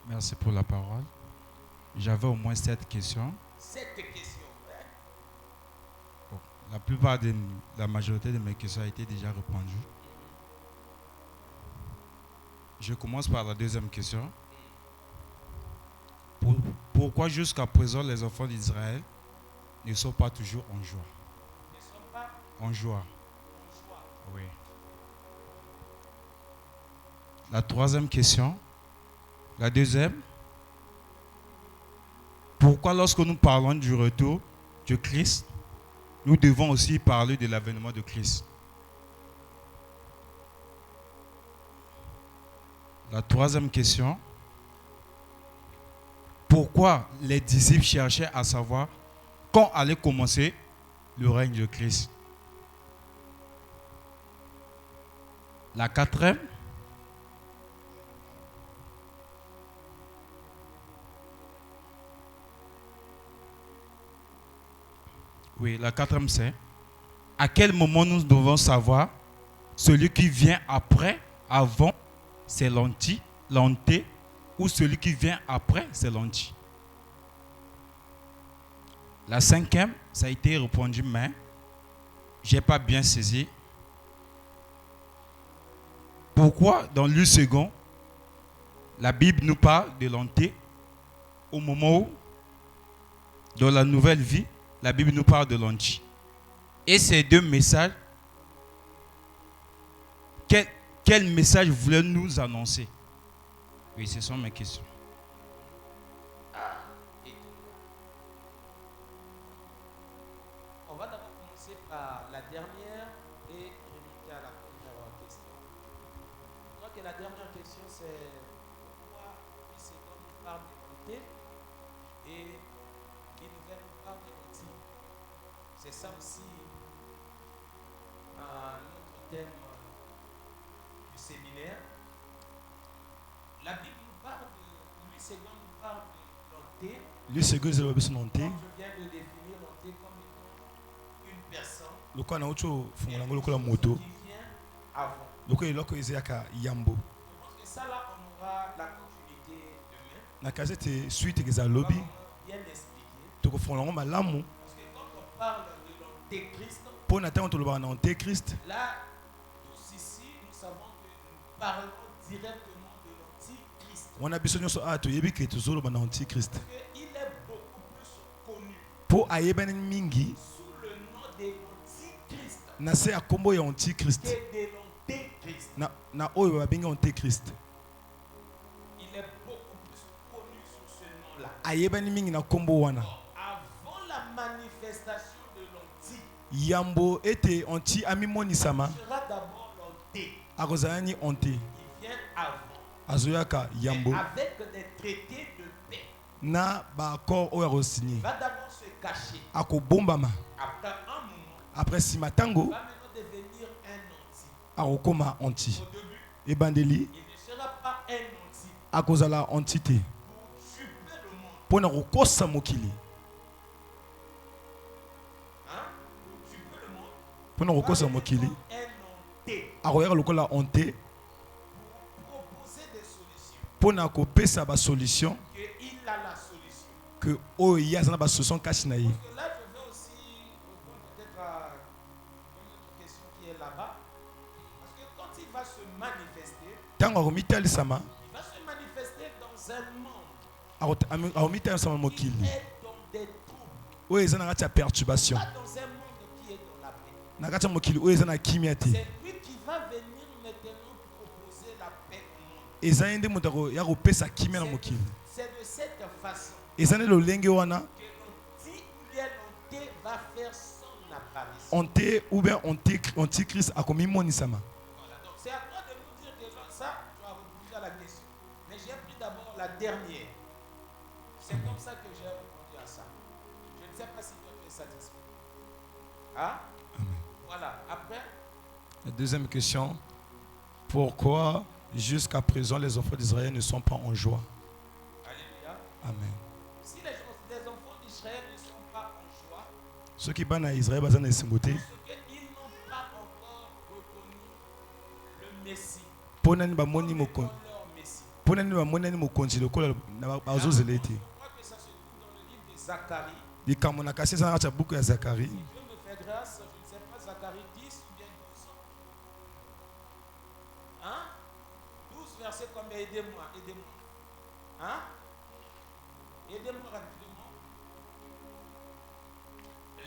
Merci pour la parole. J'avais au moins 7 questions. 7 questions, frère. Bon, la majorité de mes questions a été déjà répondue. Je commence par la deuxième question. Pourquoi jusqu'à présent les enfants d'Israël ne sont pas toujours en joie? Ne sont pas en joie. En joie. Oui. La troisième question. La deuxième. Pourquoi lorsque nous parlons du retour de Christ, nous devons aussi parler de l'avènement de Christ? La troisième question. Pourquoi les disciples cherchaient à savoir quand allait commencer le règne de Christ? La quatrième. Oui, la quatrième c'est à quel moment nous devons savoir celui qui vient après, avant, c'est l'anti, l'anté, ou celui qui vient après, c'est l'anti. La cinquième, ça a été répondu, mais je n'ai pas bien saisi. Pourquoi dans le second, la Bible nous parle de l'anté, au moment où, dans la nouvelle vie, la Bible nous parle de l'anti. Et ces deux messages, quel message voulait nous annoncer? Oui, ce sont mes questions. On va d'abord commencer par la dernière et remonter à la première question. Je crois que la dernière question c'est pourquoi il se donne par de l'anté et il nous vient nous parler de l'anti. C'est ça aussi notre thème du séminaire. La Bible nous parle de Louis II nous parle de l'anté. Lui second c'est le besoin d'anté. Comme je viens de définir l'anté comme étant une personne Le quoi na autre fongola ngolo kola moto. qui vient avant. Le quoi loko ezeka yambo. Je pense que ça là on aura la continuité demain. Na casette suite que za On va lobby. bien expliquer. To ko fongola malamu. Parce que quand on parle de l'antéchrist, Pour n'attendre to le ba na antéchrist. là tous ici nous savons que nous parlons directement de l'antichrist. On a besoin de ah to yebi que to zolo ba na antéchrist. Parce qu'il est beaucoup plus connu Pour ayebana mingi sous le nom de l'antichrist na se akombo ya antéchrist. que de l'antéchrist. Na oyo ba benga antéchrist. Il est beaucoup plus connu sous ce nom-là. Ayebani mingi na kombo wana. Avant la manifestation de l'anti, Yambo était anti amimonisama. il sera d'abord l'anté. Akozani anté. Il vient avant. Azoyaka yambo. Mais avec des traités de paix. Na ba accord oyo signé. Il va d'abord se cacher. Akobombama. Après un moment, Après simatango il va maintenant devenir un anti. akokoma anti. Au début, Ebandeli il ne sera pas un anti akozala entité. pour supprimer le monde. Pona kokosa mokili. Hein? Pour supprimer le monde. Pona il va kokosa devenir mokili. un anté Akoyaka lokola onté pour proposer Pour na kopesa ba solution qu'il a la solution. que oh il y a une solution cache na ye. Parce que là, je vais aussi répondre peut-être à une autre question qui est là-bas. Parce que quand il va se manifester, Tango akomita sama il va se manifester dans un monde akomita sama qui mokili. est dans des troubles. Oyo eza na kati ya perturbation. Pas dans un monde qui est dans la paix. Na kati ya mokili oyo eza na kimia te. C'est lui qui va venir maintenant proposer la paix au monde. Eza ende moto ya kopesa kimia na mokili. C'est de cette façon Eza ne lolenge wana que l'onté va faire son apparition. onte ou bien antichrist akomimonisama. Voilà, donc c'est à toi de nous dire déjà ça, tu vas reposer à la question. Mais j'ai pris d'abord la dernière. C'est comme ça que j'ai répondu à ça. Je ne sais pas si toi tu es satisfait. Hein? Voilà, après, La deuxième question, pourquoi jusqu'à présent les enfants d'Israël ne sont pas en joie? alléluia. Amen. Si les enfants d'Israël ne sont pas en joie, Ceux qui banent à Israël bazana esengote parce qu'ils n'ont pas encore reconnu le Messie. ponani bamoni Comme moko leur Messie. ponani bamonani mokonzi lokola na bazozela ete. Je crois que ça se trouve dans le livre de Zacharie. Likambo na kasi eza na kati ya buku ya Zacharie. Si Dieu me fait grâce, je ne sais pas, Zacharie 10 ou bien 12. Hein? 12 versets combien? Aidez-moi, aidez-moi. Hein? Aidez-moi rapidement.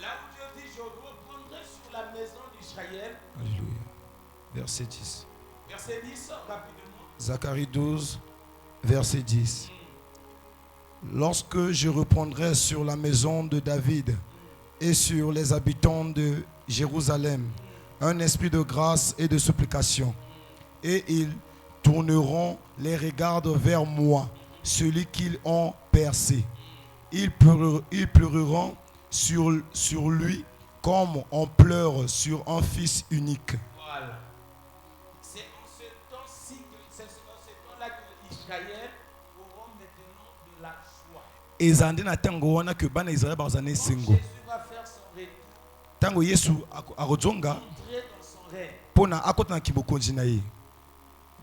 Là où Dieu dit, je reprendrai sur la maison d'Israël. Alléluia. Verset 10. Verset 10, rapidement. Zacharie 12, verset 10. Lorsque je reprendrai sur la maison de David et sur les habitants de Jérusalem un esprit de grâce et de supplication, et ils tourneront les regards vers moi, celui qu'ils ont percé. Ils pleureront sur lui comme on pleure sur un fils unique. Voilà. C'est en ce temps-ci que c'est en ce temps-là que Israël auront maintenant de la joie. Ezande na tango wana que bana Israël bazane Quand sengo. Jésus va faire son retour, Tango Yesu akozonga entrer dans son règne. pona akota na kibokonzi na ye.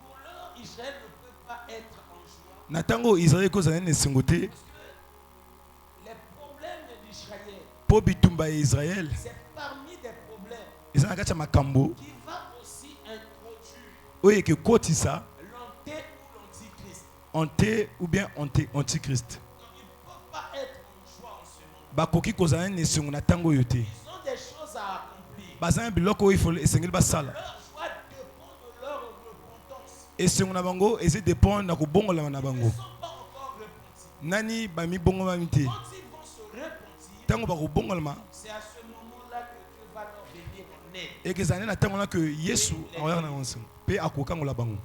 Pour l'heure, Israël ne peut pas être en joie. Na tango Israël kozana na sengo te Parce que les problèmes d'Israël, po bitumba ya Israël c'est parmi des problèmes eza na kati ya makambo qui va aussi introduire oyo ekekotisa l'anté ou l'antichrist. ante ou bien antichrist. Donc ils ne peuvent pas être en joie en ce moment. Bakoki kozana na sengo na tango oyo te. Ils ont des choses à accomplir. Bazana biloko oyo ifo esengeli basala. Leur joie dépend de leur repentance. Esengo na bango ezi dépend na kobongolama na Ils bango. ne sont pas encore repentis. Nani bamibongolama te. Quand ils vont se repentir, Tango bakobongolama c'est à ce moment-là que Dieu va leur venir en aide. ekezana na tango na que Yesu akoyaka na bango pe akokangola bango.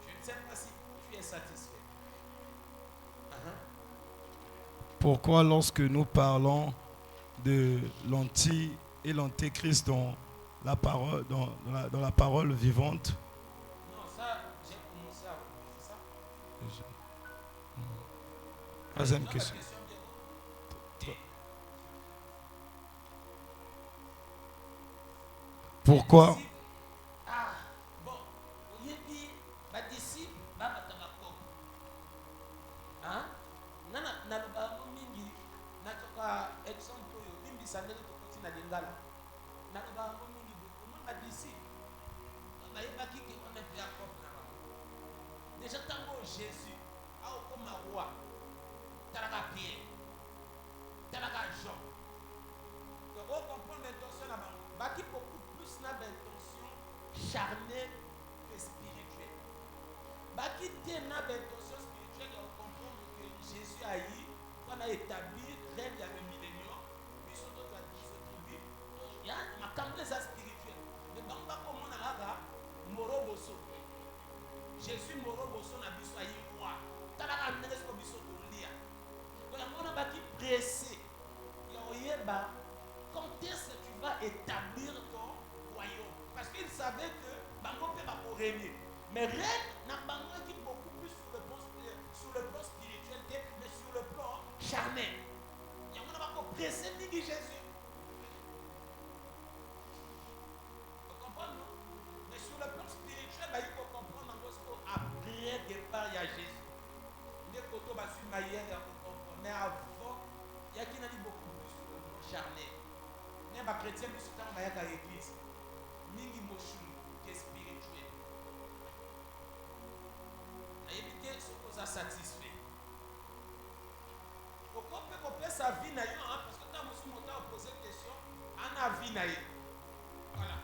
Je ne sais pas si tu es satisfait. Pourquoi lorsque nous parlons de l'anti et l'antéchrist dans la parole, dans la parole vivante, Non, ça, j'ai commencé à reprendre, c'est ça? troisième Non, la question. bien. Pourquoi Ah, bon, il dit, ma disciple, ma matamako. Hein? Nana, naloba mingi, natoka exemple oyo, limbi sandeli tokoti na lingala. Naloba mingi, comment ma disciple? Bayebaki ke on est plus à propre na bango. Déjà tango Jésus, a okoma roi, talaka Pierre, talaka Jean. Donc on comprend l'intention na bango. Baki beaucoup plus na d'intention charnelle que spirituelle. Baki te na d'intention spirituelle, on comprend que Jésus a eu, on a établi règne ya le millénium, puis surtout dans la tribu, il y a ma campagne spirituelle. Mais bango bakomona kaka moroboso. Jésus moroboso na biso ayi roi. Talaka ndenge siko biso tolia. Donc yango na baki pressé. Ya oyeba quand est-ce que tu vas établir ton royaume? Parce qu'il savait que bango peut pas régner. Mais règne n'a pas qui beaucoup plus sur le plan spirituel, mais sur le plan charnel. Il y a un pressé ni Jésus. Vous comprenez, non? Mais sur le plan spirituel, il faut comprendre après départ, il y a Jésus. Mais avant, il y a qui n'a dit beaucoup plus charnel. Mais les chrétiens, nous sommes dans l'église. Mingi moshun, qui est spirituel. Et éviter ce qu'on a satisfait. Pourquoi on peut sa vie naïe, parce que quand nous sommes posé une question, on a vie naïe. Voilà.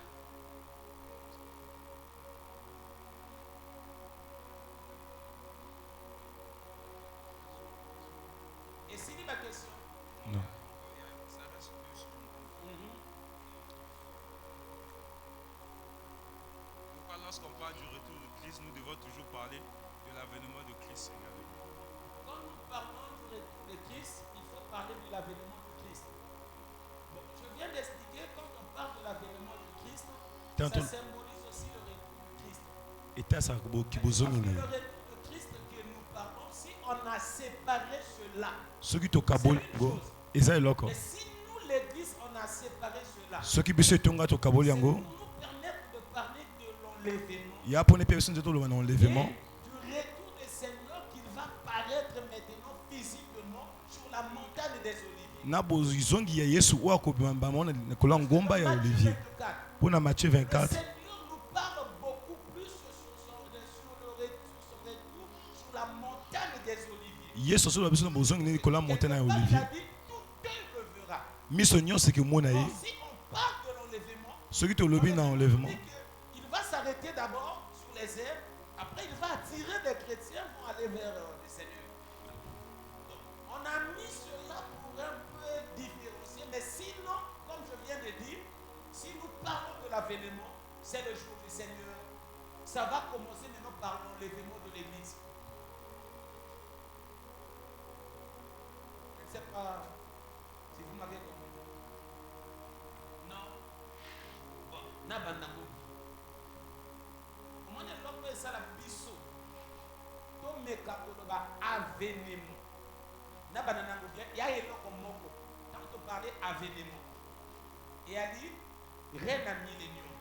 Et c'est ma question. Non. Pourquoi lorsqu'on parle du retour de Christ, nous devons toujours parler de l'avènement de Christ également. Quand nous parlons du retour de Christ, il faut parler de l'avènement de Christ. Bon, je viens d'expliquer, quand on parle de l'avènement de Christ, ça symbolise aussi le retour de Christ. Et t'as ça, Le retour de Christ que nous parlons, si on a séparé cela, ceux qui t'ont c'est une chose. Mais si nous, l'église, on a séparé cela, ceux qui puissent te c'est pour nous permettre de parler de l'enlèvement. Il y a pour les personnes de l'enlèvement. Du retour du Seigneur qu'il va paraître maintenant physiquement sur la montagne des Oliviers. Na bozongi ya Yesu wa ko bamba mona kola ngomba ya Olivier. Pour na Matthieu Le 24. Seigneur nous parle beaucoup plus sur le retour sur la montagne des Oliviers. Yesu so biso na bozongi ni kola montagne ya Il Olivier. a dit tout œil le verra. Miso nyonso ke mona ye. Bon, si on parle de l'enlèvement, Ceux qui te lobi na enlèvement. il va s'arrêter d'abord sur les herbes, après il va attirer des chrétiens vont aller vers le Seigneur. Donc, on a mis cela pour un peu différencier, mais sinon, comme je viens de dire, si nous parlons de l'avènement, c'est le jour du Seigneur. Ça va commencer maintenant par l'enlèvement de l'Église. Je ne sais pas si vous m'avez compris. Non. Bon, Nabandango. Comment est-ce que ça la biso? Tomeka koloba avènement. Nabandango bien. Il y a un autre mot. Quand on parlait avènement. Et a dit reine à millénium.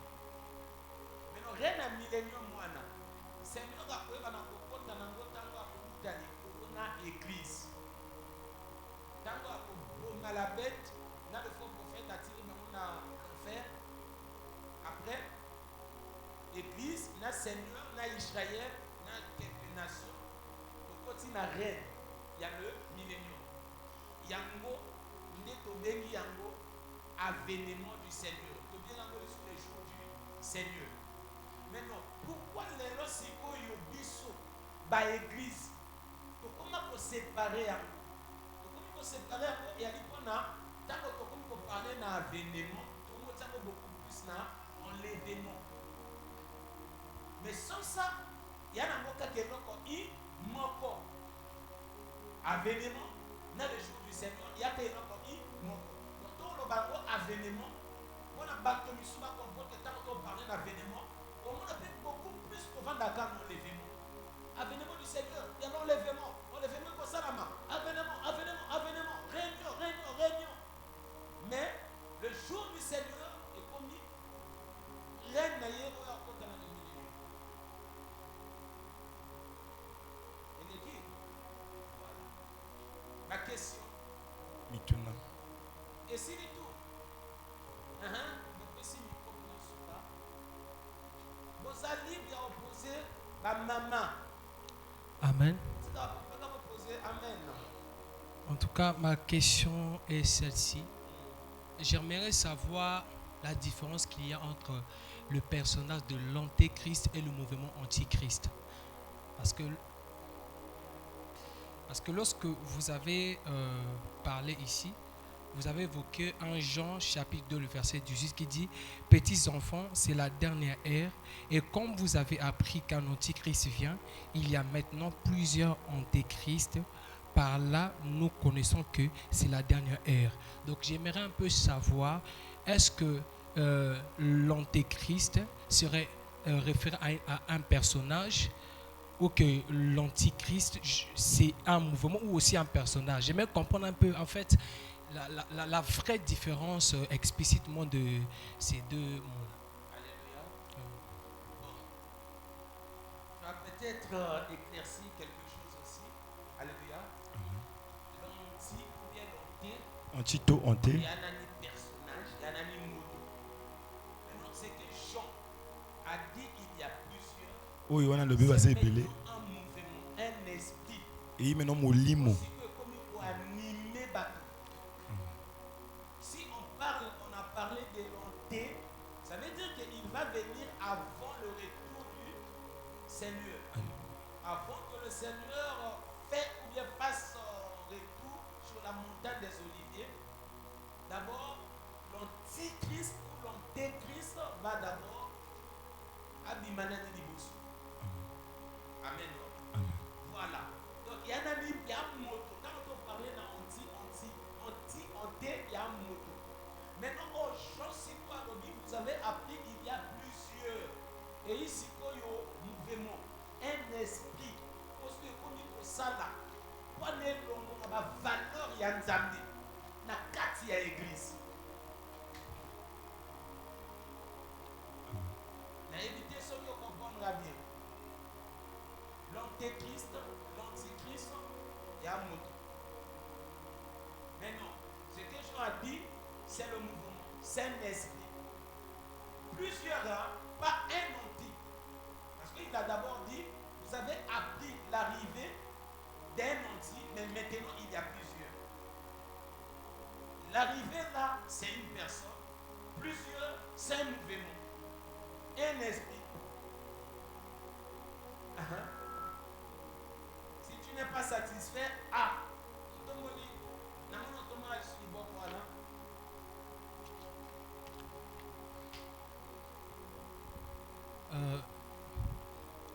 Maintenant reine à millénium moana. Seigneur a pris dans le côté nango tango a koutani corona église. Tango a koutani la bête. Na le faux prophète a tiré maintenant à faire. Après, église, na Seigneur, na Israël, na quelques nations. Le côté na reine, il y a le millénium. Yango, ndeto bengi yango, avènement du Seigneur. To bien yango sur les jours du Seigneur. Maintenant, pourquoi les lois siko yobiso ba église? Comment on séparer yango? Comment on séparer yango? Et à l'ipona, tant qu'on parler d'un avènement, on va beaucoup plus na enlèvement. Mais sans ça, il y a un mot qui est moko. Avènement, dans le jour du Seigneur, il y a un moko. Donc, on a un avènement. On a battu le souvent comprendre que tant qu'on parle d'avènement, on a fait beaucoup plus pour vendre l'enlèvement. Avènement du Seigneur, il y a l'enlèvement. Enlèvement comme ça, avènement. Réunion. Mais le jour du Seigneur est commis. Reine naïe ou la côte dans le milieu. Et qui? Voilà. Ma question. Maintenant. Et si du tout? Donc si micro ne sont pas. Vous allez bien opposer ma maman. Amen. C'est pas opposer Amen. En tout cas, ma question est celle-ci. J'aimerais savoir la différence qu'il y a entre le personnage de l'antéchrist et le mouvement antichrist. Parce que lorsque vous avez parlé ici, vous avez évoqué un Jean chapitre 2, le verset 18 qui dit « Petits enfants, c'est la dernière ère. Et comme vous avez appris qu'un antichrist vient, il y a maintenant plusieurs antéchrists. Par là, nous connaissons que c'est la dernière ère. » Donc j'aimerais un peu savoir, est-ce que l'antéchrist serait référé à un personnage ou que l'antichrist c'est un mouvement ou aussi un personnage? J'aimerais comprendre un peu en fait la vraie différence explicitement de ces deux mots. Alléluia. Tu as peut-être éclairci quelque chose aussi. Alléluia. Antito, hanté. Il y a un personnage, il y a un moto. Maintenant, c'est que Jean a dit il y a plusieurs. Oui, on a le bébé assez belé. Un mouvement, un esprit. Et il maintenant mon limo. Aussi que comme il faut animer bateau. Si on parle, on a parlé de l'hanté, ça veut dire qu'il va venir avant le retour du Seigneur. Avant que le Seigneur fait ou bien fasse son retour sur la montagne des Oliviers, d'abord, l'antichrist ou l'antéchrist va d'abord abimana de Liboso. Amen. Voilà. Donc, il y a un moto. Quand on parlait d'anti, il y a un moto. Maintenant, au Jean Sikwa, vous avez appris qu'il y a plusieurs. Et ici, il y a mouvement, un esprit. Parce que comme il faut ça là, pour aller dans la valeur, il y a un zambi. Na kati ya église. Na éviter ce que comprendra bien. L'antéchrist, l'antichrist, il y a un moto. Mais non, ce que Jean a dit, c'est le mouvement, c'est un esprit. Plusieurs, hein, pas un anti. Parce qu'il a d'abord dit, vous avez appris l'arrivée d'un anti, mais maintenant il y a plusieurs. L'arrivée là, c'est une personne. Plusieurs, c'est un mouvement. Un esprit. Si tu n'es pas satisfait,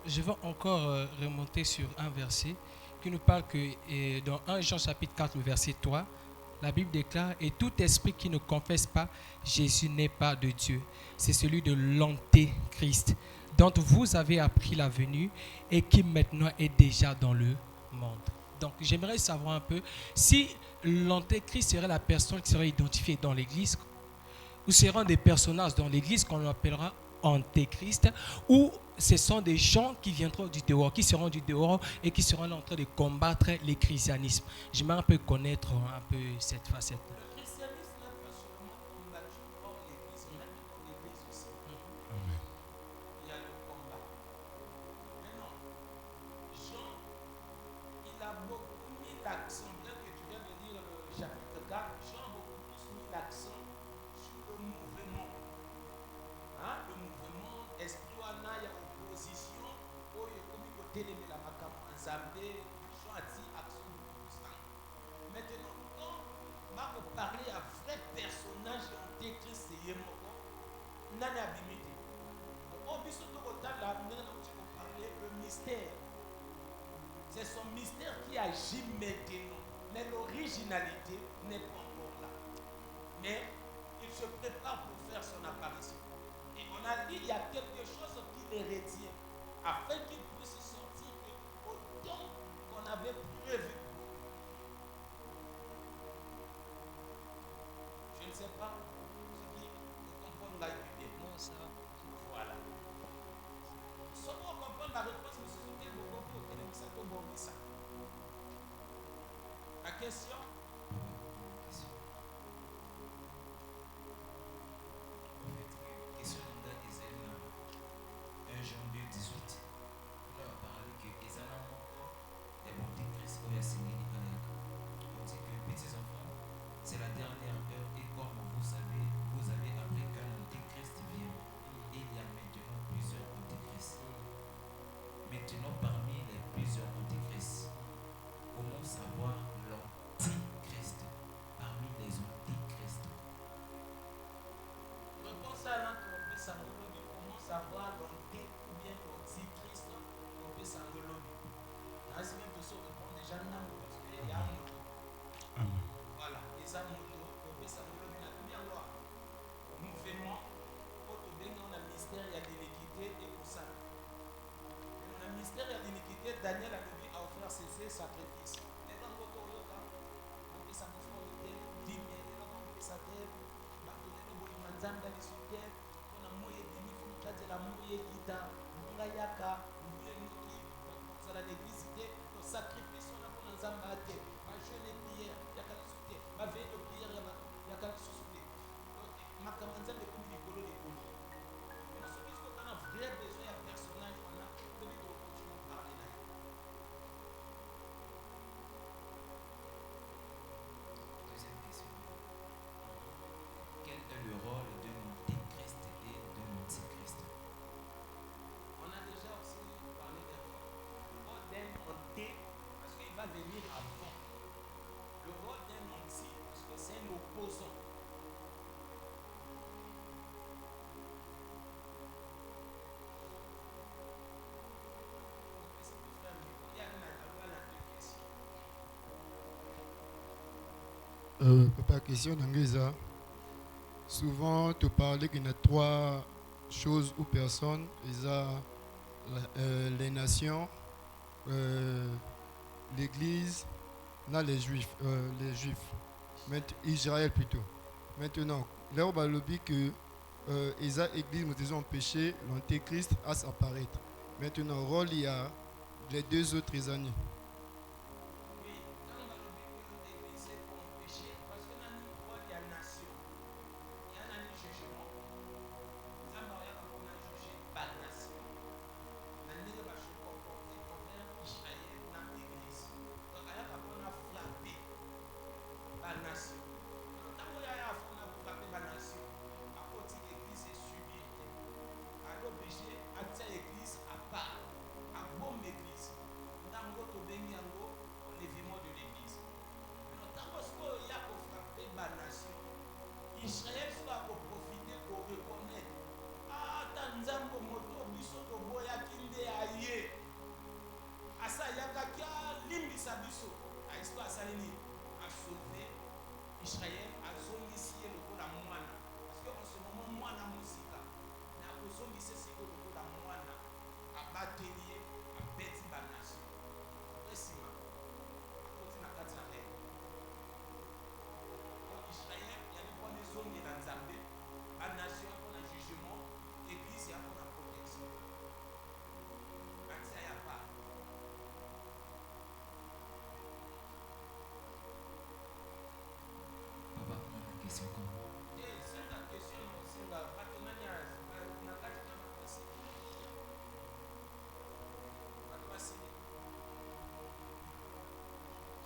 je vais encore remonter sur un verset qui nous parle que dans 1 Jean chapitre 4, le verset 3, la Bible déclare « Et tout esprit qui ne confesse pas Jésus n'est pas de Dieu. C'est celui de l'antéchrist, dont vous avez appris la venue et qui maintenant est déjà dans le monde. » Donc j'aimerais savoir un peu si l'antéchrist serait la personne qui serait identifiée dans l'église, ou seront des personnages dans l'église qu'on appellera antéchrist, ou ce sont des gens qui viendront du dehors, qui seront du dehors et qui seront en train de combattre le christianisme. J'aimerais un peu connaître un peu cette facette. le christianisme n'est pas seulement combattu hors l'église, même dans l'église aussi. Il y a le combat. Mais non, Jean, il a beaucoup mis l'accent, bien que tu viens de lire le chapitre 4, Jean a beaucoup plus mis l'accent sur le mouvement. Hein? Le mouvement, esprit wana ya opposition, oyo comme il faut télémer la macabre en Zambé, Jean a dit action beaucoup plus simple. Maintenant, quand on va parler à vrai personnage antéchrist et Yemoko, nani abimité. Au biso de Rotala, nous allons parler le mystère. C'est son mystère qui agit maintenant. Mais l'originalité n'est pas encore là. Mais il se prépare pour faire son apparition. Et on a dit il y a quelque chose qui les retient. Afin qu'il puisse sortir autant qu'on avait prévu. Je ne sais pas ce qui comprend la Bible. Non, ça va. Voilà. Sans comprendre la réponse, mais ce sont des mots pour ça. La question? Question de Ezana, 1 janvier 18. On a parlé que Ezana est bon Christ ou Yassini Ayaka. On dit que petits enfants, c'est la dernière heure et comme vous avez appris qu'un antéchrist vient. Et il y a maintenant plusieurs antéchrists. Maintenant, parmi les plusieurs antéchrists, comment savoir l'antéchrist parmi les antéchrists? Réponse à l'anthropé sangolobi, comment savoir l'anté ou bien l'antichrist, l'anthropé sangolobi. Ainsi même de se répondre déjà non, parce qu'il y a un moto. Voilà, et ça moto, l'anthropé sangolobi n'a bien loi. Mouvement, pour te donner un mystère, il y a de l'équité et pour ça. Dans le mystère, il y a de l'équité, Daniel a offert ses sacrifices. Mais dans le moto, on peut s'amuser, 10 000, on peut s'amuser. Nzamba lisute kuna moye demi kumkaje la moye kita munga yaka mbuye nuki sala l'église te to sacrifice on a pour nzamba te ma jeune prière yaka lisute ma veille de prière venir avant. Le rôle d'un anti, parce que c'est un opposant. Papa, question d'Angueza. Souvent, tu parlais qu'il y a trois choses ou personnes. Il y a les nations, l'Église, non, les Juifs. Israël plutôt. Maintenant, là, on va le dire que l'Église, nous ont empêché l'Antéchrist à s'apparaître. Maintenant, rôle, il y a les deux autres années. Israël soit pour profiter pour reconnaître. Ah, Tanzambo moto biso to boya kinde aye. Asa yaka kia limbi sa biso. A histoire salini a sauvé Israël a zongisi le ko la mwana. Parce que en ce moment mwana musika na ko zongisi siko le ko la mwana a batelier a beti ba nation. Esima. Akoti na kati na règle. Israël, il y a des points de zone dans Zambé, la nation pour le jugement, l'église pour la protection. Quand ça y a pas. Papa, on a une question comme C'est la question, c'est la partenariat.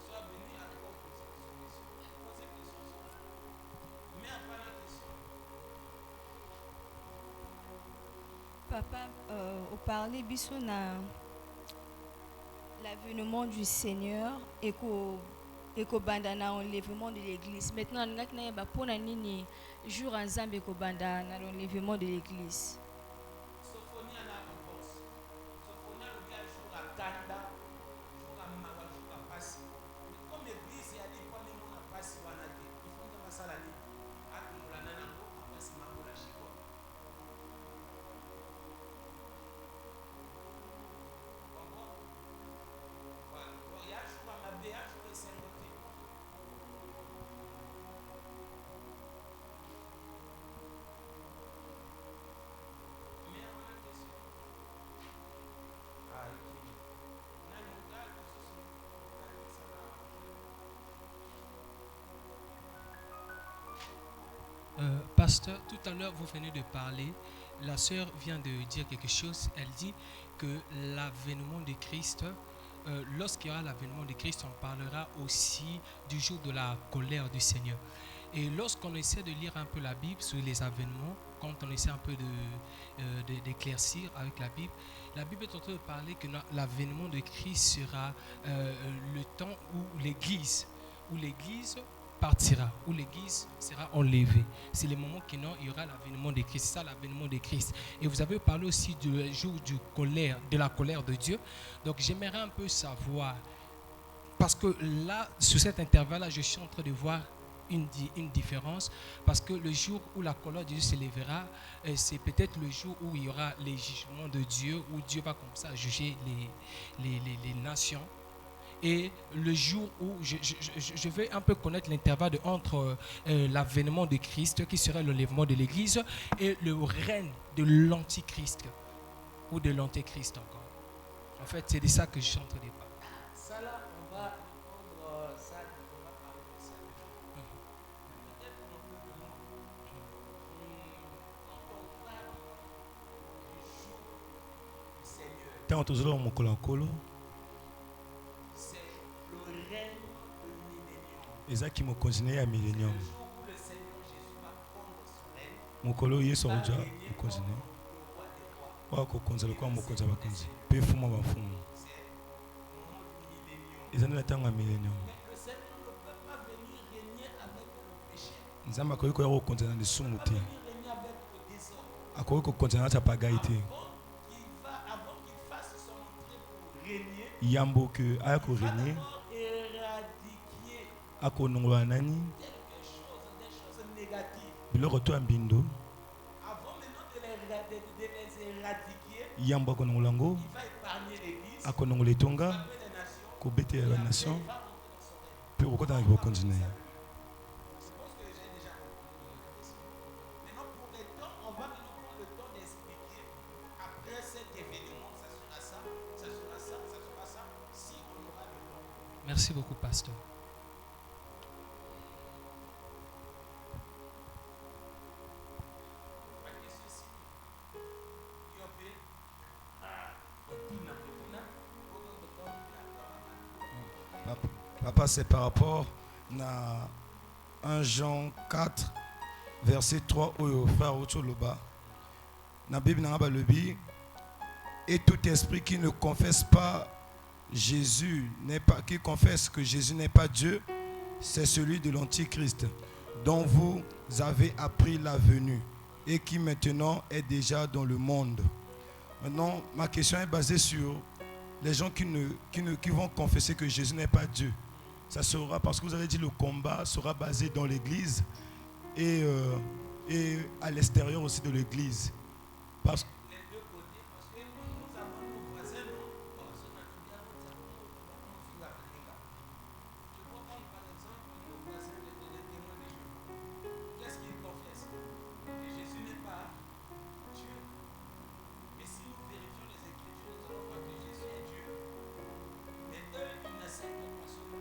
Sois béni avec vos questions. Posez question. Mais après la question. Papa, au parler biso na l'avènement du Seigneur et qu'au bandana enlèvement de l'église. Maintenant, nous avons pour nini jour en Zambie qu'au bandana l'enlèvement de l'église. Sophonie a la réponse. Sophonie a le gars jour à Kanda, jour à Mawa, jour à Passi. Mais comme l'église, il y a des points de monde à Passi ou à Nagé. Il faut que ça la ligne. À Kumulana Nango, à Passi Mango la Chico. Voilà. Il y a jour à Mabéa, jour à Saint-Côté. Mais on a une question. Ah, ok. On a une date, Pasteur, tout à l'heure, vous venez de parler. La sœur vient de dire quelque chose. Elle dit que l'avènement de Christ, lorsqu'il y aura l'avènement de Christ, on parlera aussi du jour de la colère du Seigneur. Et lorsqu'on essaie de lire un peu la Bible sur les avènements, quand on essaie un peu d'éclaircir avec la Bible est en train de parler que l'avènement de Christ sera le temps où l'Église partira, où l'Église sera enlevée. C'est le moment qu'il y aura l'avènement de Christ. C'est ça l'avènement de Christ. Et vous avez parlé aussi du jour de la colère de Dieu. Donc j'aimerais un peu savoir, parce que là, sur cet intervalle-là, je suis en train de voir une différence, parce que le jour où la colère de Dieu s'élèvera, c'est peut-être le jour où il y aura les jugements de Dieu, où Dieu va comme ça juger les nations. Et le jour où je vais un peu connaître l'intervalle entre l'avènement de Christ, qui serait l'enlèvement de l'Église, et le règne de l'Antichrist, ou de l'Antéchrist encore. En fait, c'est de ça que je suis en train de parler. Ça là, on va répondre ça, on va parler de ça. Peut-être un peu de moi. Quand on parle du jour du Seigneur, Tant tozolo mokolo nkolo c'est le règne de millénium. ezaki mokonzi na ye ya Le millénium. jour où le Seigneur Jésus va prendre son règne, Mokolo yesu va akoja régner comme mokonzi na ye le roi des rois. oyo akokonza lokola mokonzi ya bakonzi mpe fuma bafumu. C'est le moment du millénium. Ils ont atteint un millénium. Mais le Seigneur ne peut pas venir régner avec le péché. Nous avons accueilli qu'on continue de Il ne peut pas soumettre. venir régner avec le désordre. Accueilli qu'on continue à pagaïté. Avant qu'il fasse son entrée pour régner, Yambo que a ko il va régner. d'abord éradiquer A ko nongwa nani. quelque chose, des choses négatives. Biloko to ambindo. Avant maintenant de les éradiquer, Yambo ko nonglango. il va épargner l'église, A ko nongole tonga. frapper les nations, Ko bete et la après, nation. il va rentrer dans son règne. Puis au côté va continuer. Je pense que j'ai déjà répondu à la question. Maintenant, pour les temps, on va maintenant prendre le temps d'expliquer. Après cet événement, ça sera ça, ça sera ça, ça sera ça, si on aura le temps. Merci beaucoup, pasteur. Ma question ici, Yopé, Otuna, Papa, c'est par rapport à 1 Jean 4, verset 3, où frère Ocholoba. Dans la Bible, et tout esprit qui ne confesse pas Jésus, qui confesse que Jésus n'est pas Dieu, c'est celui de l'Antichrist, dont vous avez appris la venue et qui maintenant est déjà dans le monde. Maintenant, ma question est basée sur les gens qui vont confesser que Jésus n'est pas Dieu. Ça sera, parce que vous avez dit, le combat sera basé dans l'église et à l'extérieur aussi de l'église. Parce que les deux côtés, parce que nous avons nos voisins, je vois comme par exemple nos voisins, les témoins de Jéhovah. Qu'est-ce qu'ils confessent? Que Jésus n'est pas Dieu. Mais si nous vérifions les Écritures, nous allons voir que Jésus est Dieu. Mais eux, ils n'acceptent pas cela.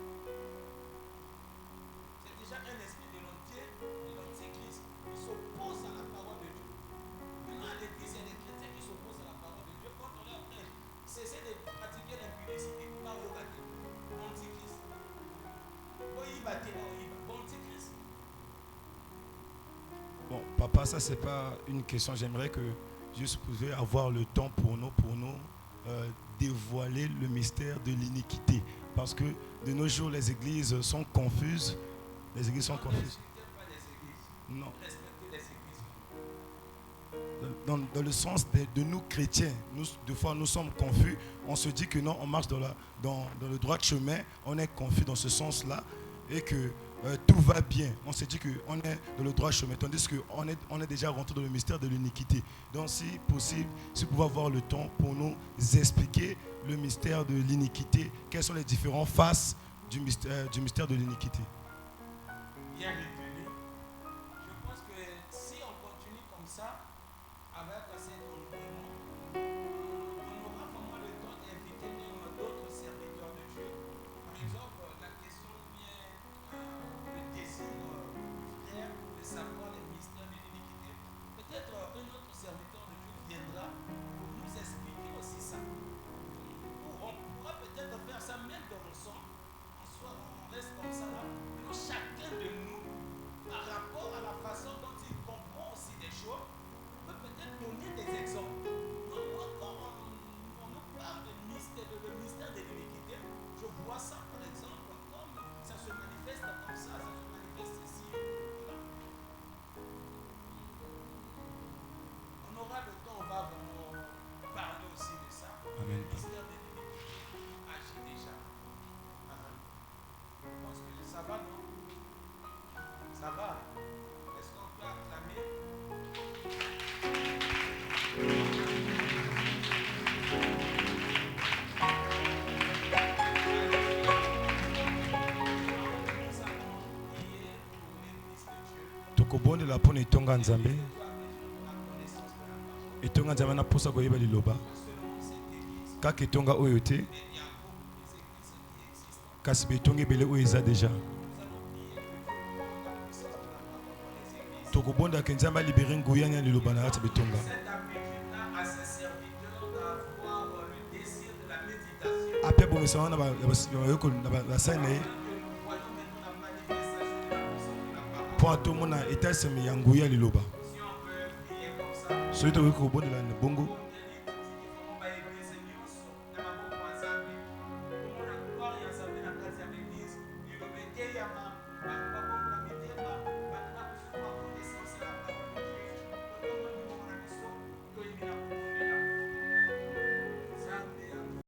C'est déjà un esprit de l'antéchrist qui s'oppose à la parole de Dieu. Maintenant, à l'église, il y a des chrétiens qui s'opposent à la parole de Dieu. Quand on leur prêche, cessez de pratiquer l'impudicité. Pas au gâteau. Antichrist. Antichrist. bon, papa, ça c'est pas une question. J'aimerais que juste pouvez avoir le temps pour nous dévoiler le mystère de l'iniquité. Parce que de nos jours, les églises sont confuses. Les églises sont confuses. Pas les églises. Non. Respectez les églises. Dans le sens de nous chrétiens, des fois nous sommes confus, on se dit que non, on marche dans le droit chemin, on est confus dans ce sens-là et que tout va bien. On se dit qu'on est dans le droit chemin, tandis qu'on est déjà rentré dans le mystère de l'iniquité. Donc si possible, si vous pouvez avoir le temps pour nous expliquer le mystère de l'iniquité, quelles sont les différentes faces du mystère de l'iniquité. Bien retenu. Je pense que si on continue comme ça, avec cet enseignement, on aura vraiment le temps d'inviter même d'autres serviteurs de Dieu. Par exemple, la question vient le désir du frère de savoir les mystères de l'iniquité. Peut-être un autre serviteur de Dieu viendra pour nous expliquer aussi ça. Ou on pourra peut-être faire ça même dans le son. On reste comme ça là. Maintenant, chacun de nous, par rapport à la façon dont il comprend aussi des choses, peut peut-être donner des exemples. Donc, moi, quand on nous parle de mystère, le mystère de l'iniquité, je vois ça par exemple comme ça se manifeste comme ça se manifeste ici. Voilà. On aura le temps, on va vraiment parler aussi de ça. Amen. Le mystère de l'iniquité agit déjà. Je pense que ça va, non? Ça va. Est-ce qu'on peut acclamer? Tokobonde la pone itonga nzambe. Itonga nzambe na posa koyeba liloba. Kaka itonga oyo te. Kasi betonga ebele oyo eza deja. Tokobonda ke nzambe alibere nguya nya liloba na kati betonga. À ses serviteurs d'avoir le désir de la méditation. Après bomisa wana ba scène Que nous voyons maintenant la manifestation de la puissance de la parole. pour atomona etasemi ya nguya liloba. Si on peut prier comme ça. Soki tokoki kobondela na bongo.